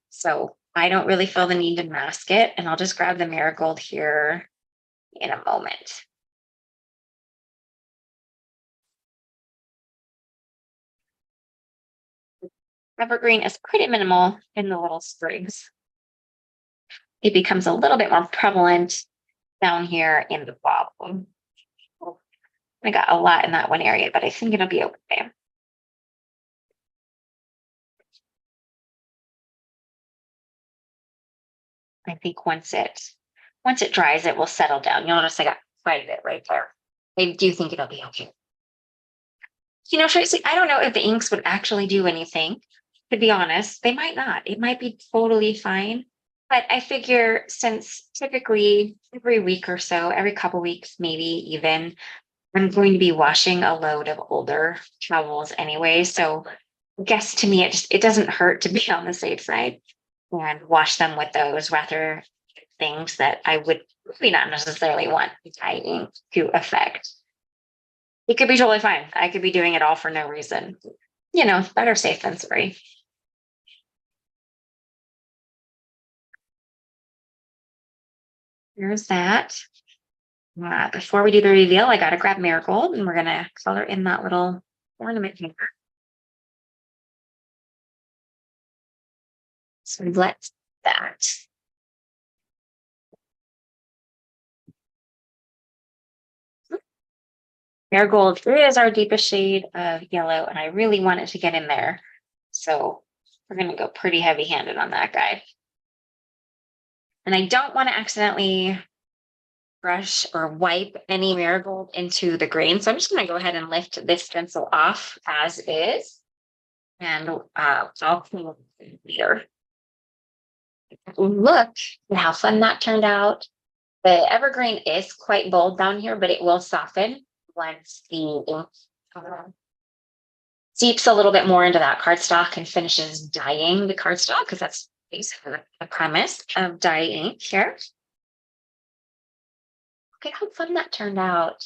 So I don't really feel the need to mask it. And I'll just grab the marigold here in a moment. Evergreen is pretty minimal in the little sprigs. It becomes a little bit more prevalent down here in the bottom. I got a lot in that one area, but I think it'll be okay. I think once it dries, it will settle down. You'll notice I got quite a bit right there. I do think it'll be okay. Tracy, I don't know if the inks would actually do anything. To be honest, they might not. It might be totally fine. But I figure since typically every week or so, every couple weeks, maybe even, I'm going to be washing a load of older towels anyway. So I guess to me, it doesn't hurt to be on the safe side and wash them with those rather things that I would really not necessarily want dye ink to affect. It could be totally fine. I could be doing it all for no reason. Better safe than sorry. There's that. Before we do the reveal, I got to grab Marigold and we're going to color in that little ornament here. So let's do that. Marigold is our deepest shade of yellow, and I really want it to get in there. So we're going to go pretty heavy handed on that guy. And I don't want to accidentally brush or wipe any marigold into the grain. So I'm just going to go ahead and lift this stencil off as is. And I'll clean it later. Look at how fun that turned out. The evergreen is quite bold down here, but it will soften once the ink seeps a little bit more into that cardstock and finishes dyeing the cardstock, because that's basically the premise of dye ink here. Look at how fun that turned out.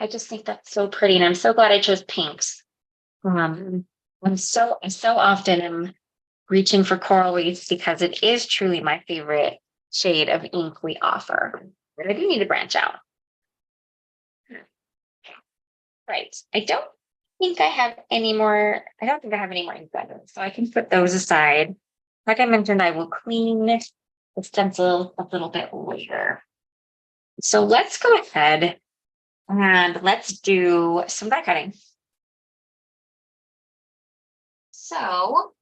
I just think that's so pretty, and I'm so glad I chose pinks. I so often am reaching for coral reefs because it is truly my favorite shade of ink we offer. But I do need to branch out. Right. I don't think I have any more. I don't think I have any more ink blenders, so I can put those aside. Like I mentioned, I will clean the stencil a little bit later. So let's go ahead and let's do some die cutting. So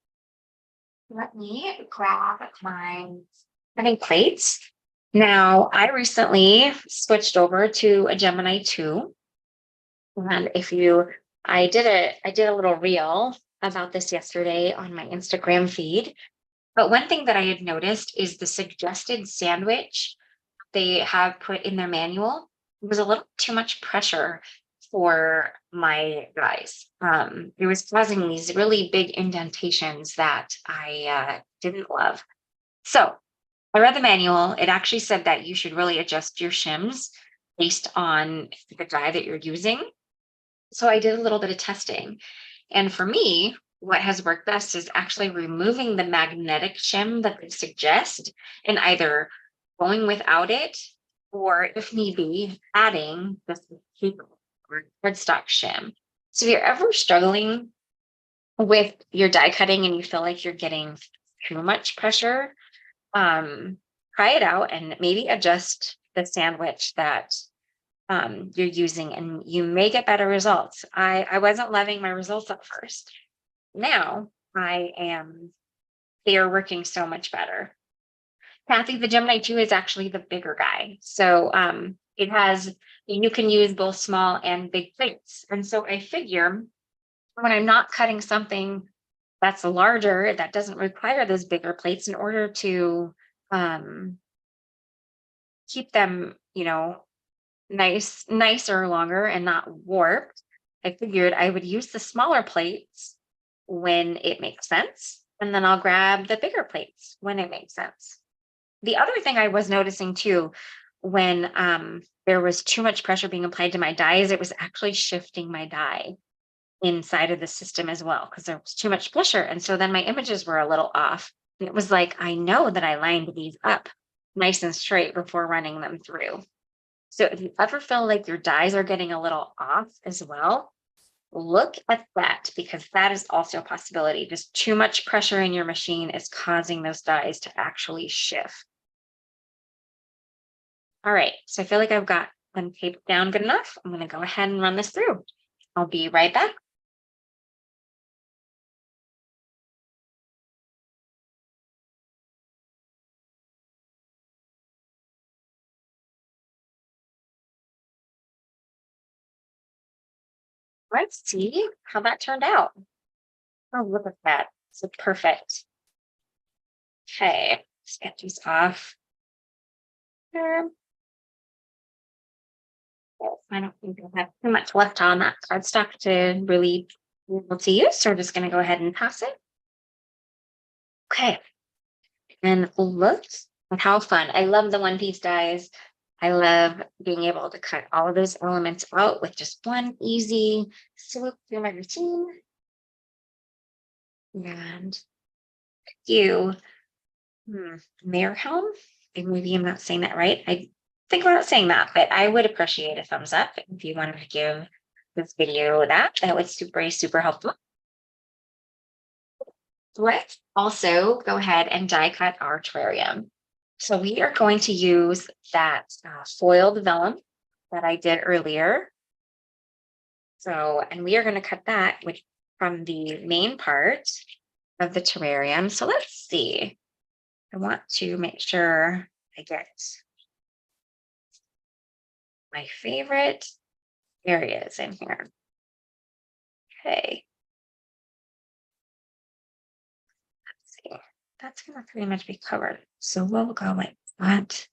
let me grab my cutting plates. Now, I recently switched over to a Gemini 2. And I did a little reel about this yesterday on my Instagram feed. But one thing that I had noticed is the suggested sandwich they have put in their manual was a little too much pressure for my guys. It was causing these really big indentations that I didn't love. So I read the manual. It actually said that you should really adjust your shims based on the dye that you're using. So I did a little bit of testing. And for me, what has worked best is actually removing the magnetic shim that they suggest and either going without it, or if need be, adding the or cardstock shim. So if you're ever struggling with your die cutting and you feel like you're getting too much pressure, try it out and maybe adjust the sandwich that you're using, and you may get better results. I wasn't loving my results at first. Now they are working so much better. Kathy, the Gemini 2 is actually the bigger guy. So you can use both small and big plates. And so I figure when I'm not cutting something that's larger, that doesn't require those bigger plates, in order to keep them, nicer, longer, and not warped, I figured I would use the smaller plates when it makes sense, and then I'll grab the bigger plates when it makes sense. The other thing I was noticing too, when there was too much pressure being applied to my dies, it was actually shifting my die inside of the system as well, because there was too much pressure. And so then my images were a little off. And it was like, I know that I lined these up nice and straight before running them through. So if you ever feel like your dies are getting a little off as well, look at that, because that is also a possibility. Just too much pressure in your machine is causing those dies to actually shift. All right, so I feel like I've got them taped down good enough. I'm going to go ahead and run this through. I'll be right back. Let's see how that turned out. Oh, look at that. It's perfect. Okay. Let's get these off. There. I don't think I have too much left on that cardstock to really be able to use. So we're just going to go ahead and toss it. Okay. And look at how fun. I love the one piece dies. I love being able to cut all of those elements out with just one easy swoop through my routine. And you, Mayerhelm, maybe I'm not saying that right. I think we're not saying that, but I would appreciate a thumbs up if you wanted to give this video that. That was super helpful. Let's also go ahead and die cut our terrarium. So we are going to use that foiled vellum that I did earlier. So, and we are going to cut that from the main part of the terrarium. So let's see. I want to make sure I get my favorite areas in here. Okay. Let's see. That's going to pretty much be covered. So we'll go like that.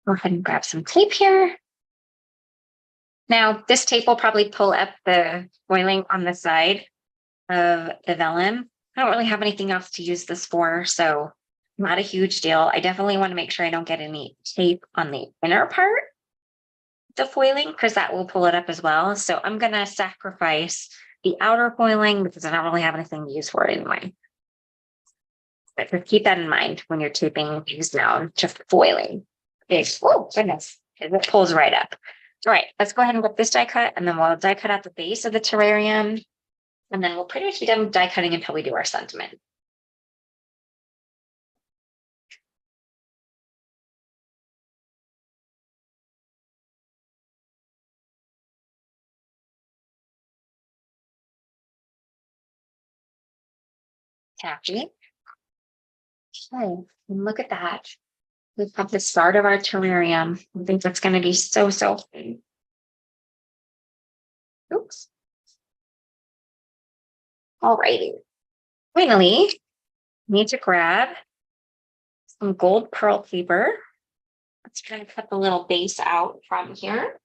Go ahead and grab some tape here. Now, this tape will probably pull up the foiling on the side of the vellum. I don't really have anything else to use this for, so not a huge deal. I definitely want to make sure I don't get any tape on the inner part of the foiling because that will pull it up as well. So I'm going to sacrifice the outer foiling because I don't really have anything to use for it anyway. But just keep that in mind when you're taping things down to foiling. Oh, goodness. It pulls right up. All right, let's go ahead and get this die cut, and then we'll die cut at the base of the terrarium. And then we'll pretty much be done with die cutting until we do our sentiment. Tacky. Okay, and look at that. We've got the start of our terrarium. I think that's going to be so fun. Oops. All righty. Finally, need to grab some gold pearl paper. Let's try to cut the little base out from here.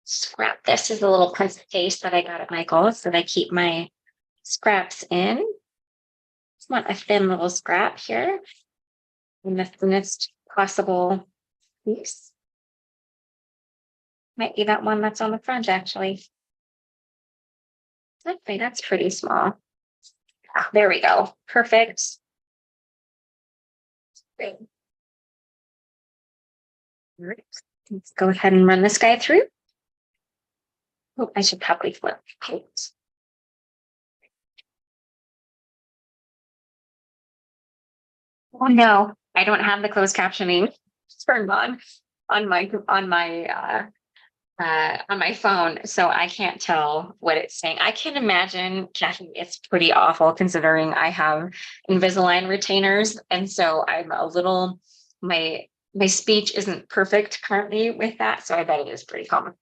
Scrap. This is a little pencil case that I got at Michael's that I keep my scraps in. Just want a thin little scrap here in the thinnest possible piece. Might be that one that's on the front, actually. Okay, that's pretty small. Ah, there we go. Perfect. Great. All right. Let's go ahead and run this guy through. Oh, I should probably flip. Oh no, I don't have the closed captioning turned on my phone, so I can't tell what it's saying. I can imagine, Kathy, it's pretty awful considering I have Invisalign retainers, and so I'm a little my speech isn't perfect currently with that, so I bet it is pretty common.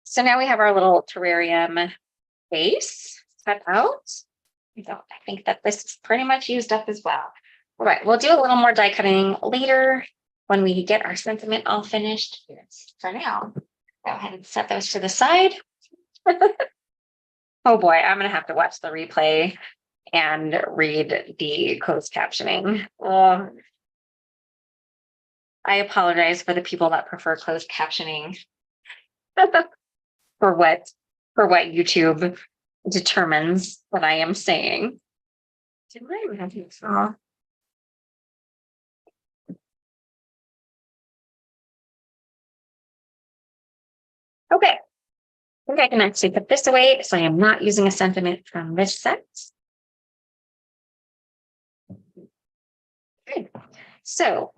So now we have our little terrarium base cut out. I think that this is pretty much used up as well. All right, we'll do a little more die cutting later when we get our sentiment all finished. For now, go ahead and set those to the side. Oh boy, I'm gonna have to watch the replay and read the closed captioning. I apologize for the people that prefer closed captioning for what YouTube determines what I am saying. Okay, I think I can actually put this away, so I am not using a sentiment from this set. Okay. So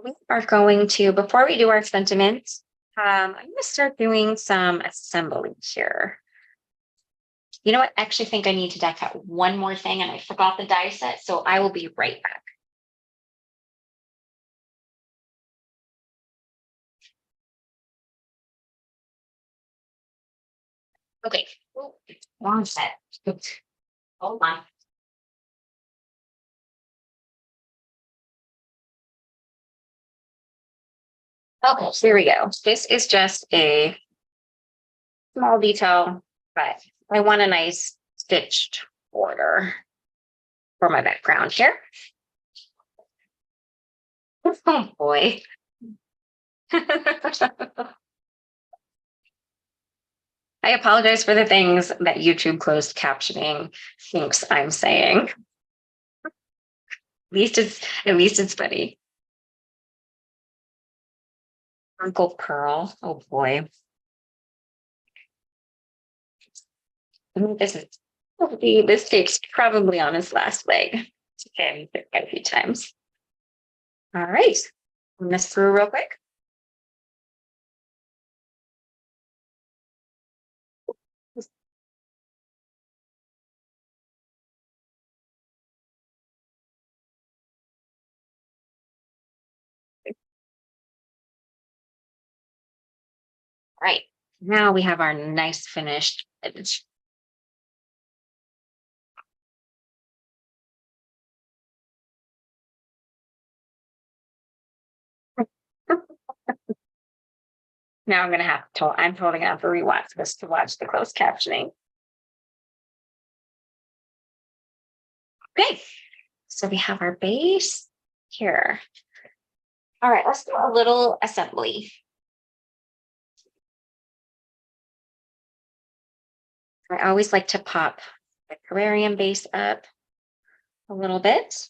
we are going to, before we do our sentiments, I'm going to start doing some assembly here. You know what? I actually think I need to die cut one more thing and I forgot the die set, so I will be right back. Okay. Ooh, wrong set. Oops. Hold on. Okay, here we go. This is just a small detail, but I want a nice stitched border for my background here. Oh boy. I apologize for the things that YouTube closed captioning thinks I'm saying. At least it's funny. Uncle Pearl. Oh boy. This is this tape's probably on his last leg. It's okay, I've quite a few times. All right. Run this through real quick. All right. Now we have our nice finished edge. Now I'm gonna have to. I'm totally gonna have to rewatch this to watch the closed captioning. Okay, so we have our base here. All right, let's do a little assembly. I always like to pop the terrarium base up a little bit.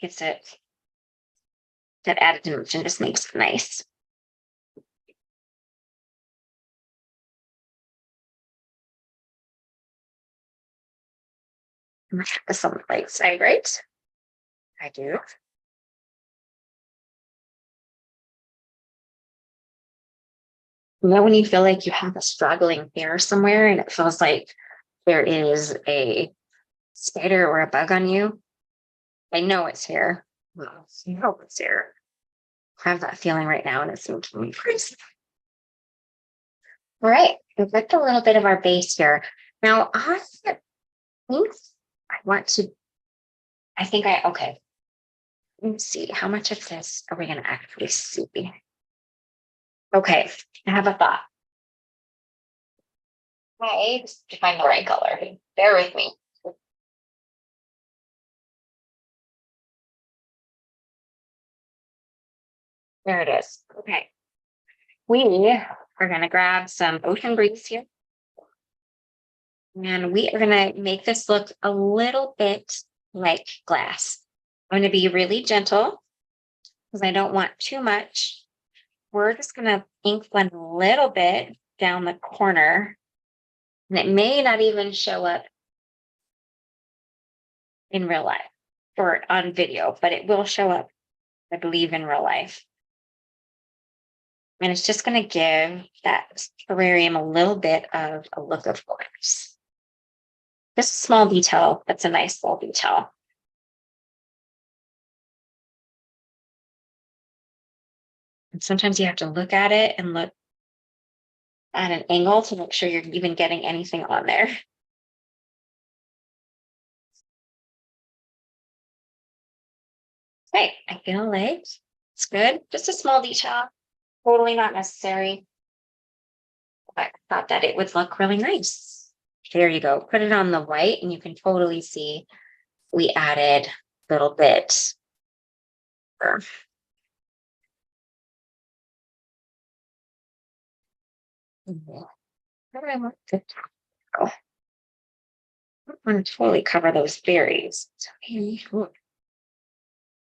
Gets it that added dimension, just makes it nice. This on the right side, right? I do. You know, when you feel like you have a straggling hair somewhere and it feels like there is a spider or a bug on you, I know it's here. Well, I hope it's here. I have that feeling right now and it's making me crazy. All right, we've got a little bit of our base here. Now, I think I want to, okay, let's see, how much of this are we going to actually see? Okay, I have a thought. Okay, just to find the right color. Bear with me. There it is. Okay. We are going to grab some ocean breeze here. And we are going to make this look a little bit like glass. I'm going to be really gentle because I don't want too much. We're just going to ink blend a little bit down the corner. And it may not even show up in real life or on video, but it will show up, I believe, in real life. And it's just going to give that terrarium a little bit of a look of glass. Just a small detail. That's a nice little detail. And sometimes you have to look at it and look at an angle to make sure you're even getting anything on there. Okay, I feel like it's good. Just a small detail, totally not necessary. But I thought that it would look really nice. There you go. Put it on the white and you can totally see we added a little bit. Where do I want to go? I want to totally cover those berries. So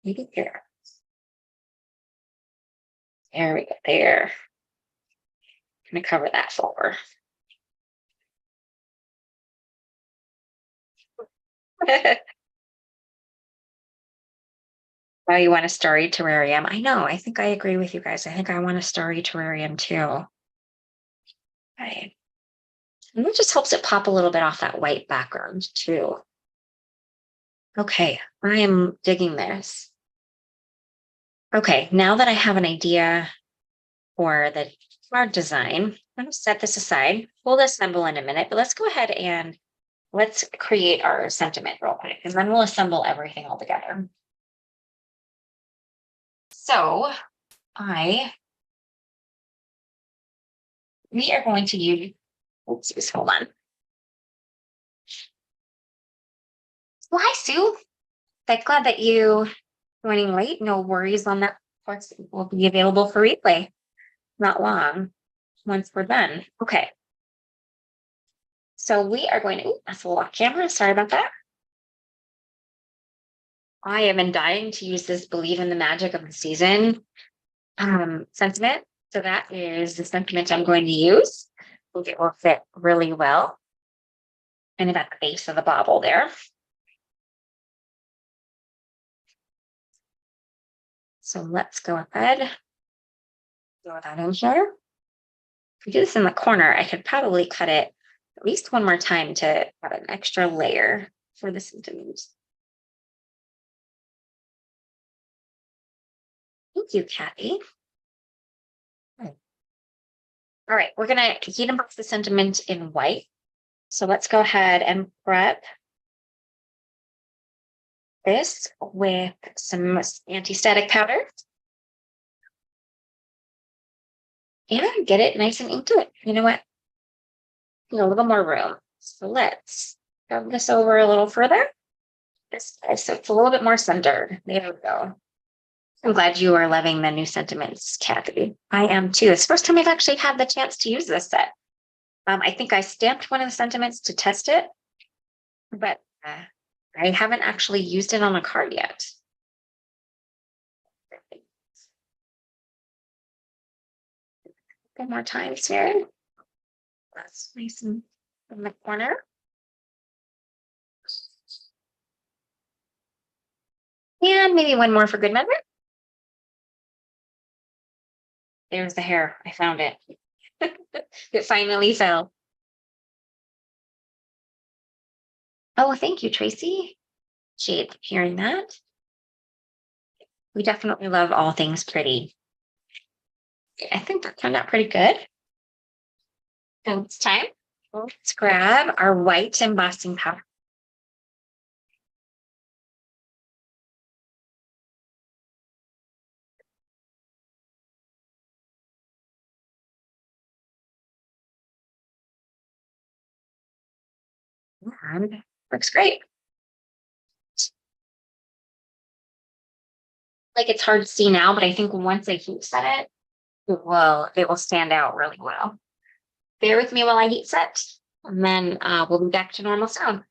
maybe here. There we go. There. I'm going to cover that forward. Oh, you want a starry terrarium? I know. I think I agree with you guys. I think I want a starry terrarium too. Right. And it just helps it pop a little bit off that white background too. Okay, I am digging this. Okay, now that I have an idea for the card design, I'm going to set this aside. We'll assemble in a minute, but let's go ahead and let's create our sentiment real quick, and then we'll assemble everything all together. So we are going to use, oops, hold on. Well, hi, Sue. I'm glad that you joining late. No worries on that. Of course, it will be available for replay. Not long once we're done. Okay. So we are going to, that's a little off camera. Sorry about that. I have been dying to use this Believe in the Magic of the Season sentiment. So that is the sentiment I'm going to use. I think it will fit really well. And about the base of the bauble there. So let's go ahead. Throw that in here. If we do this in the corner, I could probably cut it at least one more time to have an extra layer for the sentiment. Thank you, Kathy. All right, we're going to heat and box the sentiment in white. So let's go ahead and prep this with some anti-static powder and get it nice and into it. You know what? A little more room. So let's move this over a little further. So it's a little bit more centered. There we go. I'm glad you are loving the new sentiments, Kathy. I am too. It's the first time I've actually had the chance to use this set. I think I stamped one of the sentiments to test it, but I haven't actually used it on a card yet. Couple more times here. That's nice and in the corner. And maybe one more for good measure. There's the hair. I found it. It finally fell. Oh, thank you, Tracy. Appreciate hearing that. We definitely love all things pretty. I think that turned out pretty good. So it's time. Let's grab our white embossing powder. And looks great. Like it's hard to see now, but I think once I heat set it, it will stand out really well. Bear with me while I heat set, and then we'll be back to normal sound.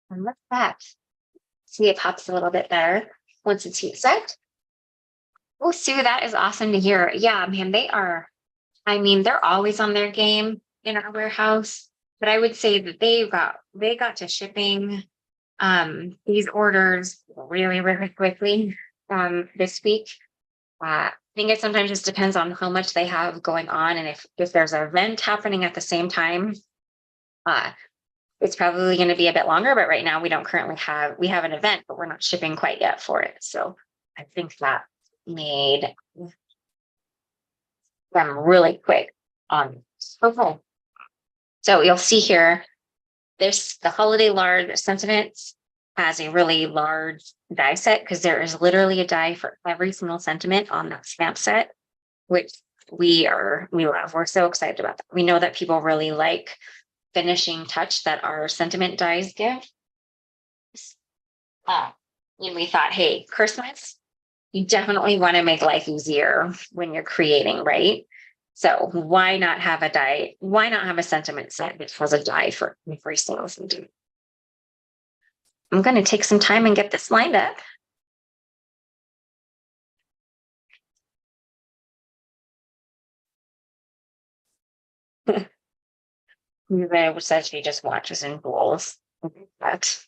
And look at that. See, it pops a little bit better once it's heat set. Oh, Sue, that is awesome to hear. Yeah, man, they are. I mean, they're always on their game in our warehouse, but I would say that they got to shipping these orders really, really quickly this week. I think it sometimes just depends on how much they have going on, and if there's an event happening at the same time, uh, it's probably going to be a bit longer. But right now, we have an event, but we're not shipping quite yet for it. So I think that made them really quick on. Okay. So you'll see here, the holiday large sentiments has a really large die set because there is literally a die for every single sentiment on that stamp set, which we're so excited about that. We know that people really like finishing touch that our sentiment dyes give. Uh, and we thought, hey, Christmas, you definitely want to make life easier when you're creating, right? So why not have a dye? Why not have a sentiment set that has a dye for every single sentiment? I'm going to take some time and get this lined up. It says she just watches and bowls. But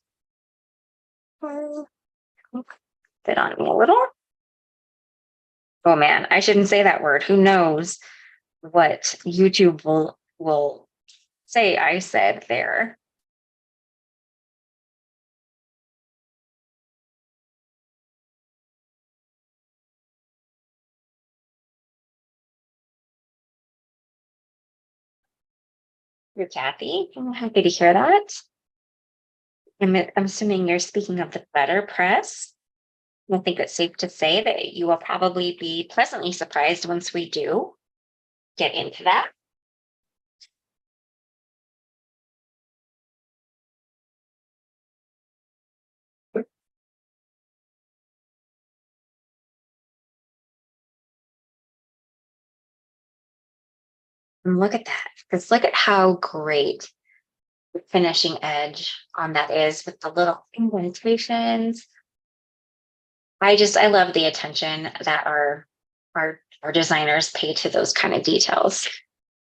fit on me a little. Oh man, I shouldn't say that word. Who knows what YouTube will say I said there. You're Kathy. I'm happy to hear that. I'm assuming you're speaking of the butter press. I think it's safe to say that you will probably be pleasantly surprised once we do get into that. And look at that. Because look at how great the finishing edge on that is with the little indentations. I love the attention that our designers pay to those kind of details.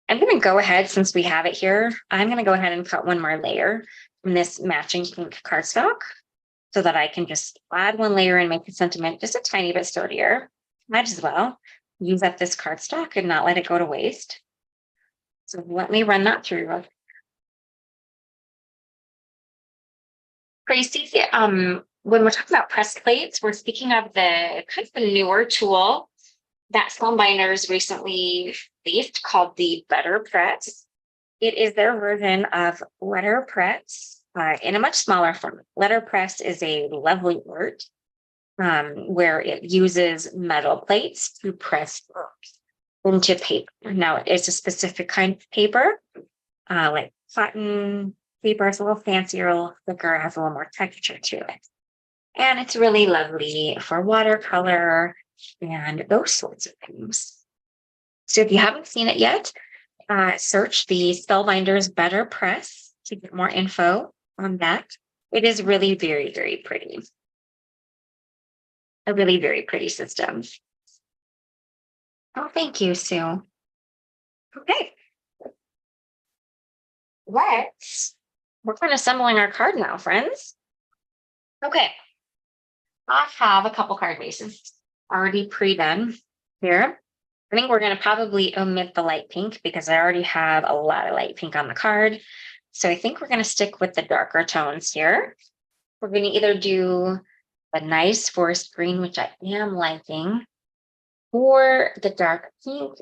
I'm going to go ahead, since we have it here, I'm going to go ahead and cut one more layer from this matching pink cardstock so that I can just add one layer and make the sentiment just a tiny bit sturdier. Might as well use up this cardstock and not let it go to waste. So let me run that through. Tracy, when we're talking about press plates, we're speaking of the kind of a newer tool that some binders recently released called the Better Press. It is their version of letterpress in a much smaller form. Letterpress is a lovely art where it uses metal plates to press books into paper. Now, it's a specific kind of paper, like cotton paper. It's a little fancier, a little thicker, has a little more texture to it. And it's really lovely for watercolor and those sorts of things. So if you haven't seen it yet, search the Spellbinders Better Press to get more info on that. It is really very, very pretty. A really very pretty system. Oh, thank you, Sue. Okay. We're kind of assembling our card now, friends. Okay. I have a couple card bases already pre-done here. I think we're going to probably omit the light pink because I already have a lot of light pink on the card. So I think we're going to stick with the darker tones here. We're going to either do a nice forest green, which I am liking, or the dark pink.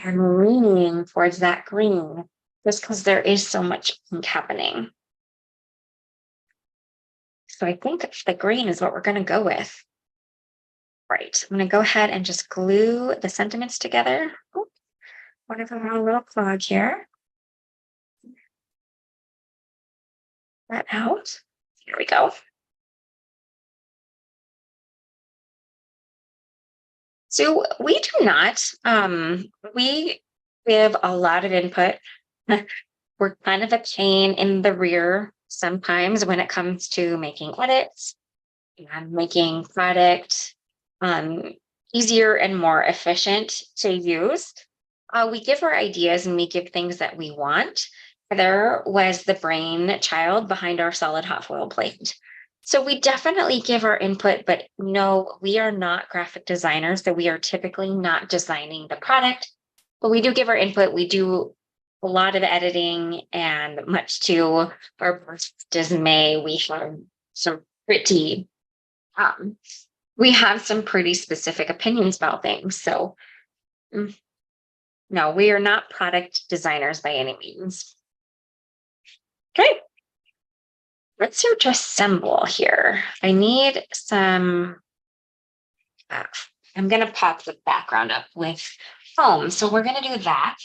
I'm leaning towards that green just because there is so much pink happening. So I think the green is what we're going to go with. Right, I'm going to go ahead and just glue the sentiments together. Oh, one of them a little clog here. That out. Here we go. So we do not. We give a lot of input. We're kind of a pain in the rear sometimes when it comes to making edits and making product easier and more efficient to use. We give our ideas and we give things that we want. Heather was the brainchild behind our solid hot foil plate. So we definitely give our input, but no, we are not graphic designers, so we are typically not designing the product, but we do give our input. We do a lot of editing, and much to our dismay, we have some pretty specific opinions about things. So no, we are not product designers by any means. Okay. Let's start to assemble here. I need some, I'm going to pop the background up with foam. So we're going to do that.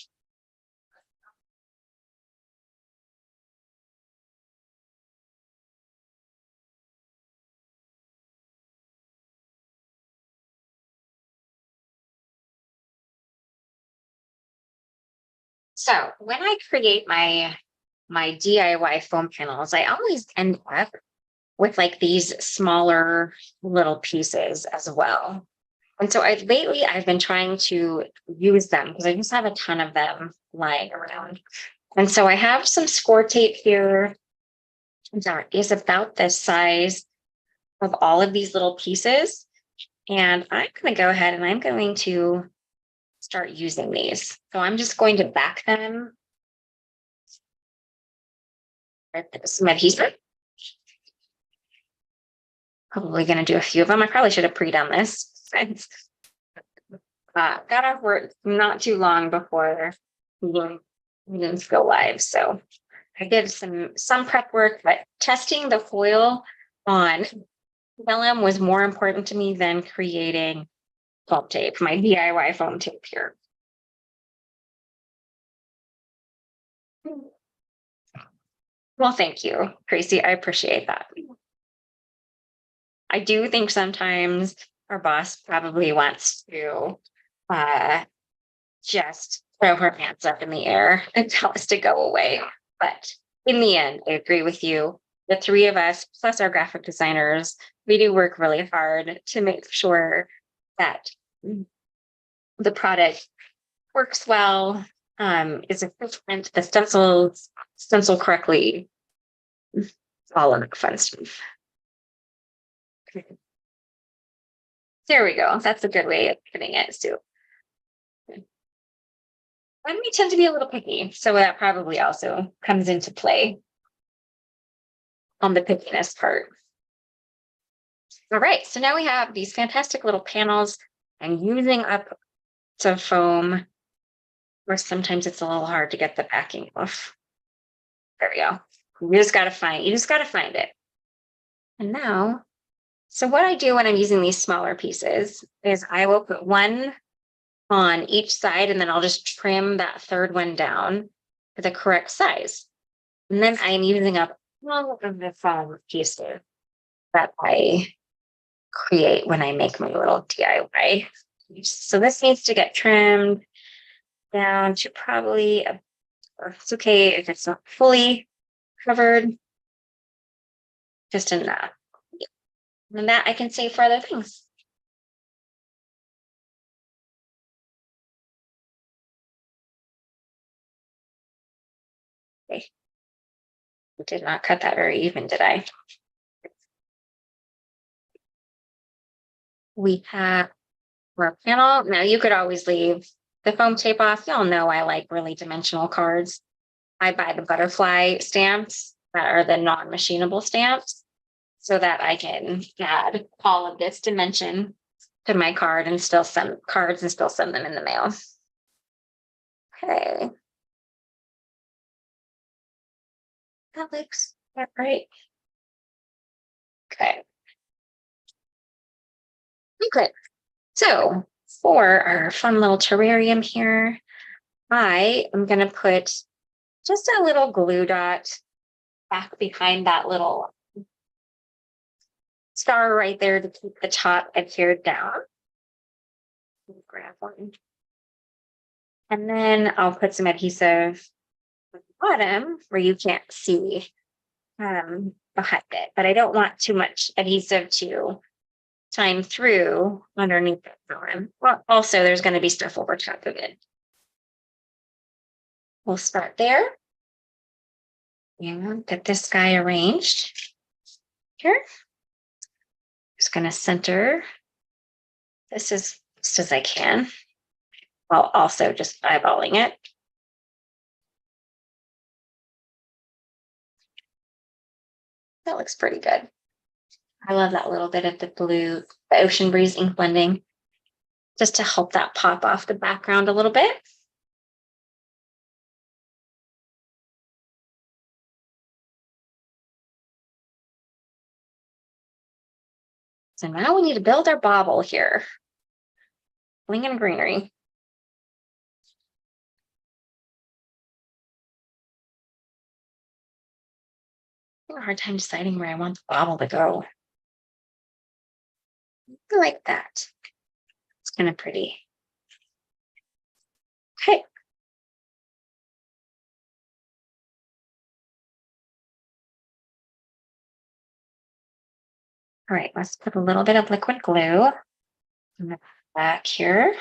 So when I create my DIY foam panels, I always end up with like these smaller little pieces as well. And so I've been trying to use them because I just have a ton of them lying around. And so I have some score tape here that is about the size of all of these little pieces. And I'm going to go ahead and I'm going to start using these. So I'm just going to back them with some adhesive. Probably going to do a few of them. I probably should have pre-done this. Got off work not too long before we didn't go live. So I did some prep work, but testing the foil on vellum was more important to me than creating foam tape, my DIY foam tape here. Well, thank you, Tracy. I appreciate that. I do think sometimes our boss probably wants to just throw her hands up in the air and tell us to go away. But in the end, I agree with you. The three of us, plus our graphic designers, we do work really hard to make sure that the product works well, is efficient, the stencil correctly, all of the fun stuff. There we go. That's a good way of putting it, Sue. And we tend to be a little picky, so that probably also comes into play on the pickiness part. All right, so now we have these fantastic little panels and using up some foam, or sometimes it's a little hard to get the backing off. There we go. You just gotta find it. And now, so what I do when I'm using these smaller pieces is I will put one on each side and then I'll just trim that third one down to the correct size. And then I'm using up all of the foam pieces that I create when I make my little DIY. So this needs to get trimmed down to probably, it's okay if it's not fully covered, just enough. And that I can save for other things. Okay. I did not cut that very even, did I? We have our panel. Now you could always leave the foam tape off. Y'all know I like really dimensional cards. I buy the butterfly stamps that are the non-machinable stamps so that I can add all of this dimension to my card and still send cards and still send them in the mail. Okay. That looks right. Okay. Okay. So for our fun little terrarium here, I am going to put just a little glue dot back behind that little star right there to keep the top adhered down. Grab one. And then I'll put some adhesive at the bottom where you can't see behind it, but I don't want too much adhesive to time through underneath the form. Well, also there's going to be stuff over top of it. We'll start there and get this guy arranged here. Just going to center this as best as I can, while also just eyeballing it. That looks pretty good. I love that little bit of the blue, the ocean breeze ink blending, just to help that pop off the background a little bit. So now we need to build our bauble here. Bling and greenery. having a hard time deciding where I want the bottle to go. I like that. It's kind of pretty. Okay. All right, let's put a little bit of liquid glue in the back here.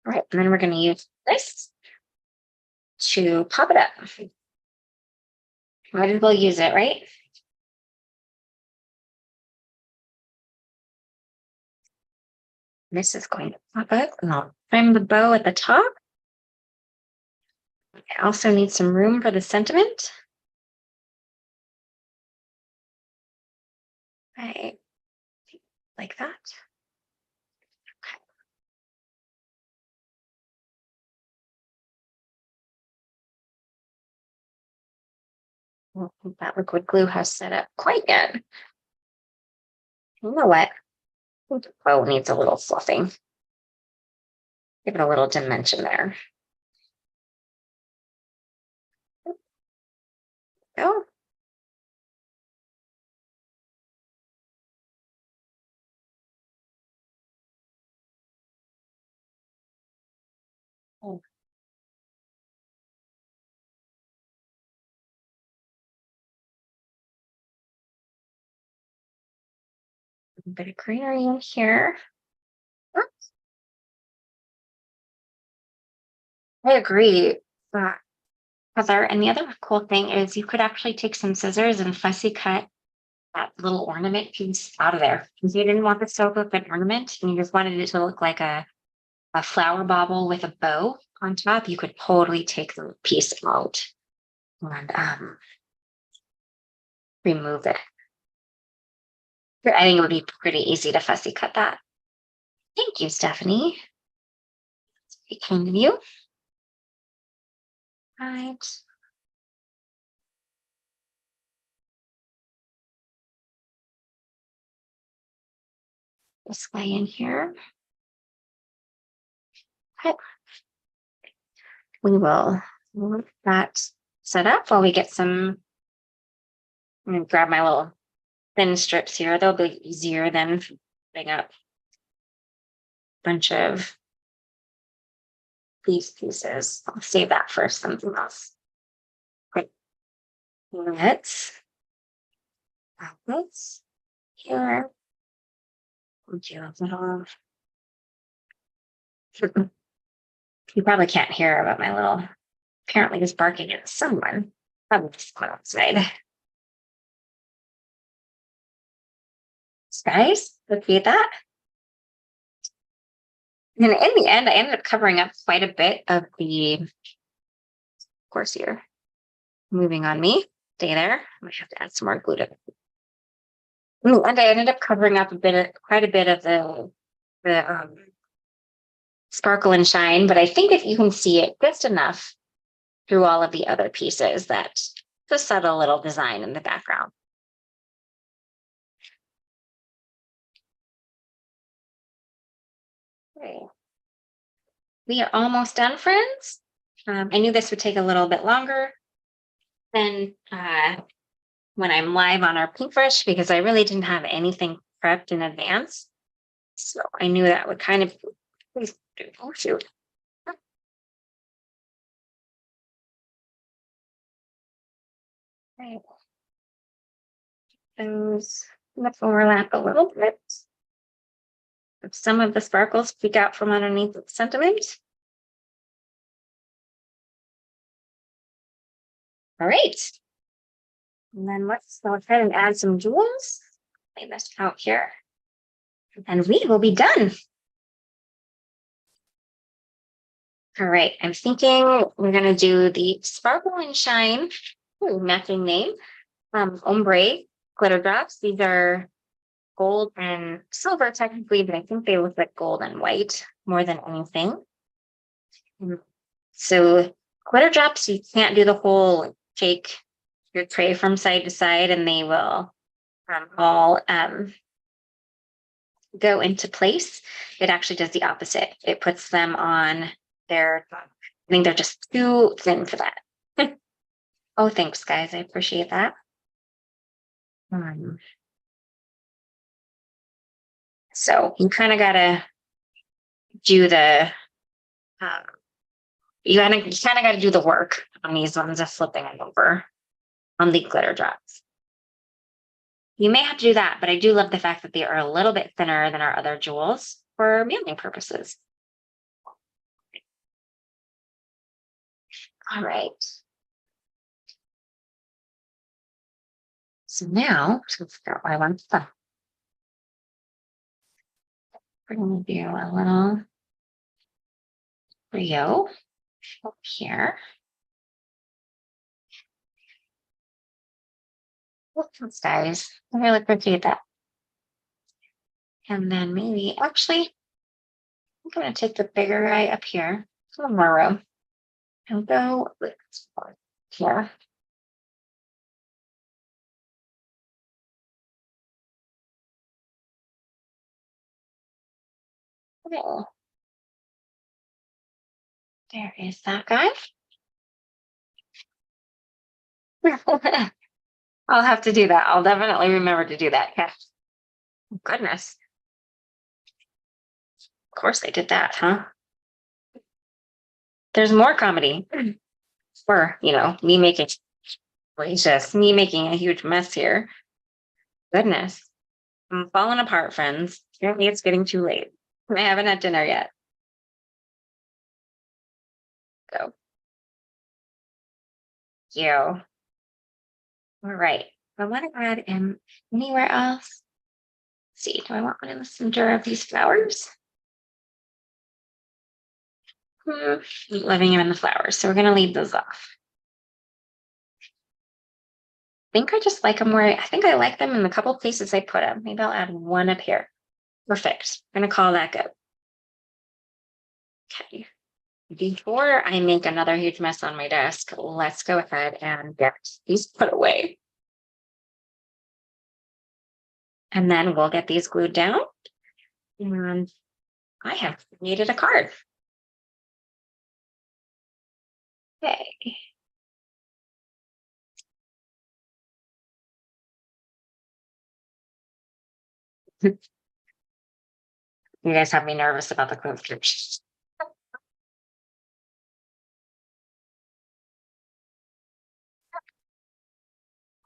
All right, and then we're going to use this to pop it up. Might as well use it, right? This is going to pop up, and I'll trim the bow at the top. I also need some room for the sentiment. Right, like that. That liquid glue has set up quite good. You know what? The bow needs a little fluffing. Give it a little dimension there. Oh. Oh. A bit of greenery in here. I agree, Heather. And the other cool thing is you could actually take some scissors and fussy cut that little ornament piece out of there. Because you didn't want the soap with an ornament and you just wanted it to look like a flower bauble with a bow on top, you could totally take the piece out and remove it. I think it would be pretty easy to fussy cut that. Thank you, Stephanie. That's very kind of you. Right. This guy in here. Okay. We will let that set up while we get some. I'm going to grab my little thin strips here. They'll be easier than putting up a bunch of these pieces. I'll save that for something else. Great. Let's add this here. Would you have that on? You probably can't hear about my little, apparently is barking at someone. Probably just went outside. Guys, look at that. And in the end, I ended up covering up quite a bit of the, of course, you're moving on me. Stay there. I might have to add some more glue to it. And I ended up covering up quite a bit of the sparkle and shine, but I think if you can see it just enough through all of the other pieces, that's a subtle little design in the background. Okay. We are almost done, friends. I knew this would take a little bit longer than when I'm live on our Pinkfresh because I really didn't have anything prepped in advance. So I knew that would kind of, oh shoot. Right. Those, let's overlap a little bit. Some of the sparkles peek out from underneath the sentiment. All right. And then let's go ahead and add some jewels. Lay this out here. And we will be done. All right. I'm thinking we're going to do the Sparkle and Shine, matching name, Ombre glitter drops. These are gold and silver technically, but I think they look like gold and white more than anything. So glitter drops, you can't do the whole shake your tray from side to side and they will all go into place, it actually does the opposite. It puts them on their, I think they're just too thin for that. Oh, thanks, guys. I appreciate that. So you kind of got to do the, you kind of got to do the work on these ones of flipping them over on the glitter drops. You may have to do that, but I do love the fact that they are a little bit thinner than our other jewels for mailing purposes. All right. So now, let's figure out what I want to do. We're going to do a little Rio up here. Thanks, guys. I really appreciate that. And then maybe, actually, I'm going to take the bigger guy up here, a little more room, and go here. Okay. There is that guy. I'll have to do that. I'll definitely remember to do that. Yeah. Oh, goodness. Of course I did that, huh? There's more comedy for, me making, just me making a huge mess here. Goodness. I'm falling apart, friends. Apparently it's getting too late. I haven't had dinner yet. Go. You. All right. I want to add in anywhere else. Let's see, do I want one in the center of these flowers? Living in the flowers. So we're going to leave those off. I think I just like them where I think I like them in the couple places I put them. Maybe I'll add one up here. Perfect. I'm going to call that good. Okay. Before I make another huge mess on my desk, let's go ahead and get these put away. And then we'll get these glued down. And I have created a card. Okay. You guys have me nervous about the closures.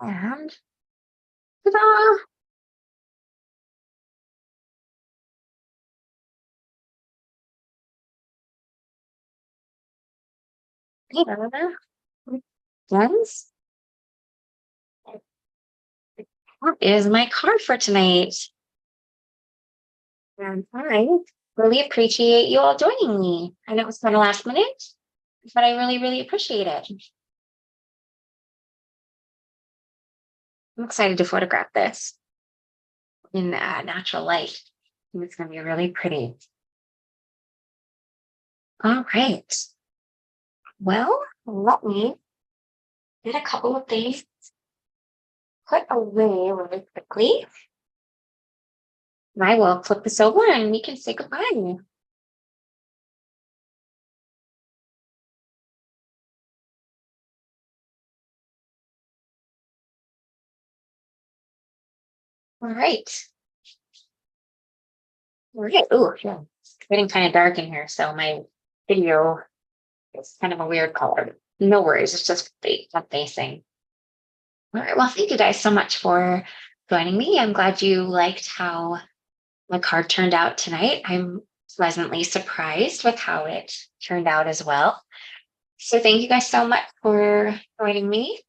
And ta-da! Friends, that is my card for tonight. And I really appreciate you all joining me. I know it was kind of last minute, but I really, really appreciate it. I'm excited to photograph this in natural light. I think it's going to be really pretty. All right. Well, let me get a couple of things put away really quickly. I will flip this over and we can say goodbye. All right. All right. Oh, yeah. It's getting kind of dark in here, so my video is kind of a weird color. No worries. It's just facing. All right. Well, thank you guys so much for joining me. I'm glad you liked how my card turned out tonight. I'm pleasantly surprised with how it turned out as well. So thank you guys so much for joining me.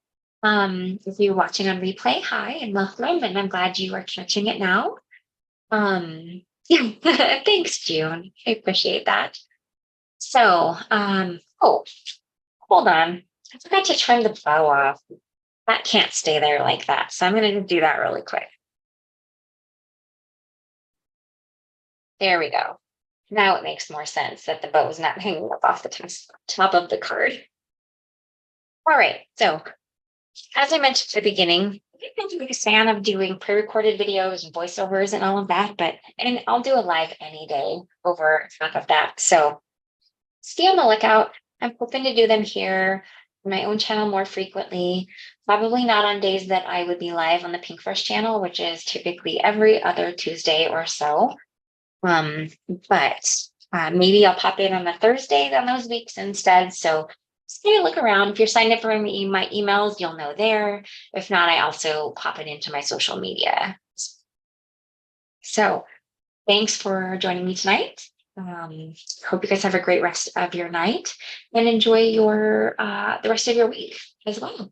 If you're watching on replay, hi and welcome, and I'm glad you are catching it now. Yeah, thanks, June. I appreciate that. So, oh, hold on. I forgot to trim the bow off. That can't stay there like that. So I'm going to do that really quick. There we go. Now it makes more sense that the bow is not hanging up off the top of the card. All right. So as I mentioned at the beginning, I'm a big fan of doing pre-recorded videos and voiceovers and all of that, and I'll do a live any day over top of that. So just be on the lookout. I'm hoping to do them here on my own channel more frequently. Probably not on days that I would be live on the Pinkfresh channel, which is typically every other Tuesday or so. Um, but maybe I'll pop in on the Thursdays on those weeks instead. So just kind of look around. If you're signed up for my emails, you'll know there. If not, I also pop it into my social media. So thanks for joining me tonight. Hope you guys have a great rest of your night and enjoy your the rest of your week as well.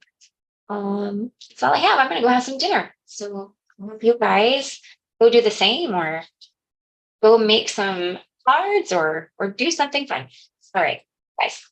That's all I have. I'm gonna go have some dinner. So I hope you guys go do the same or go make some cards or do something fun. All right, guys.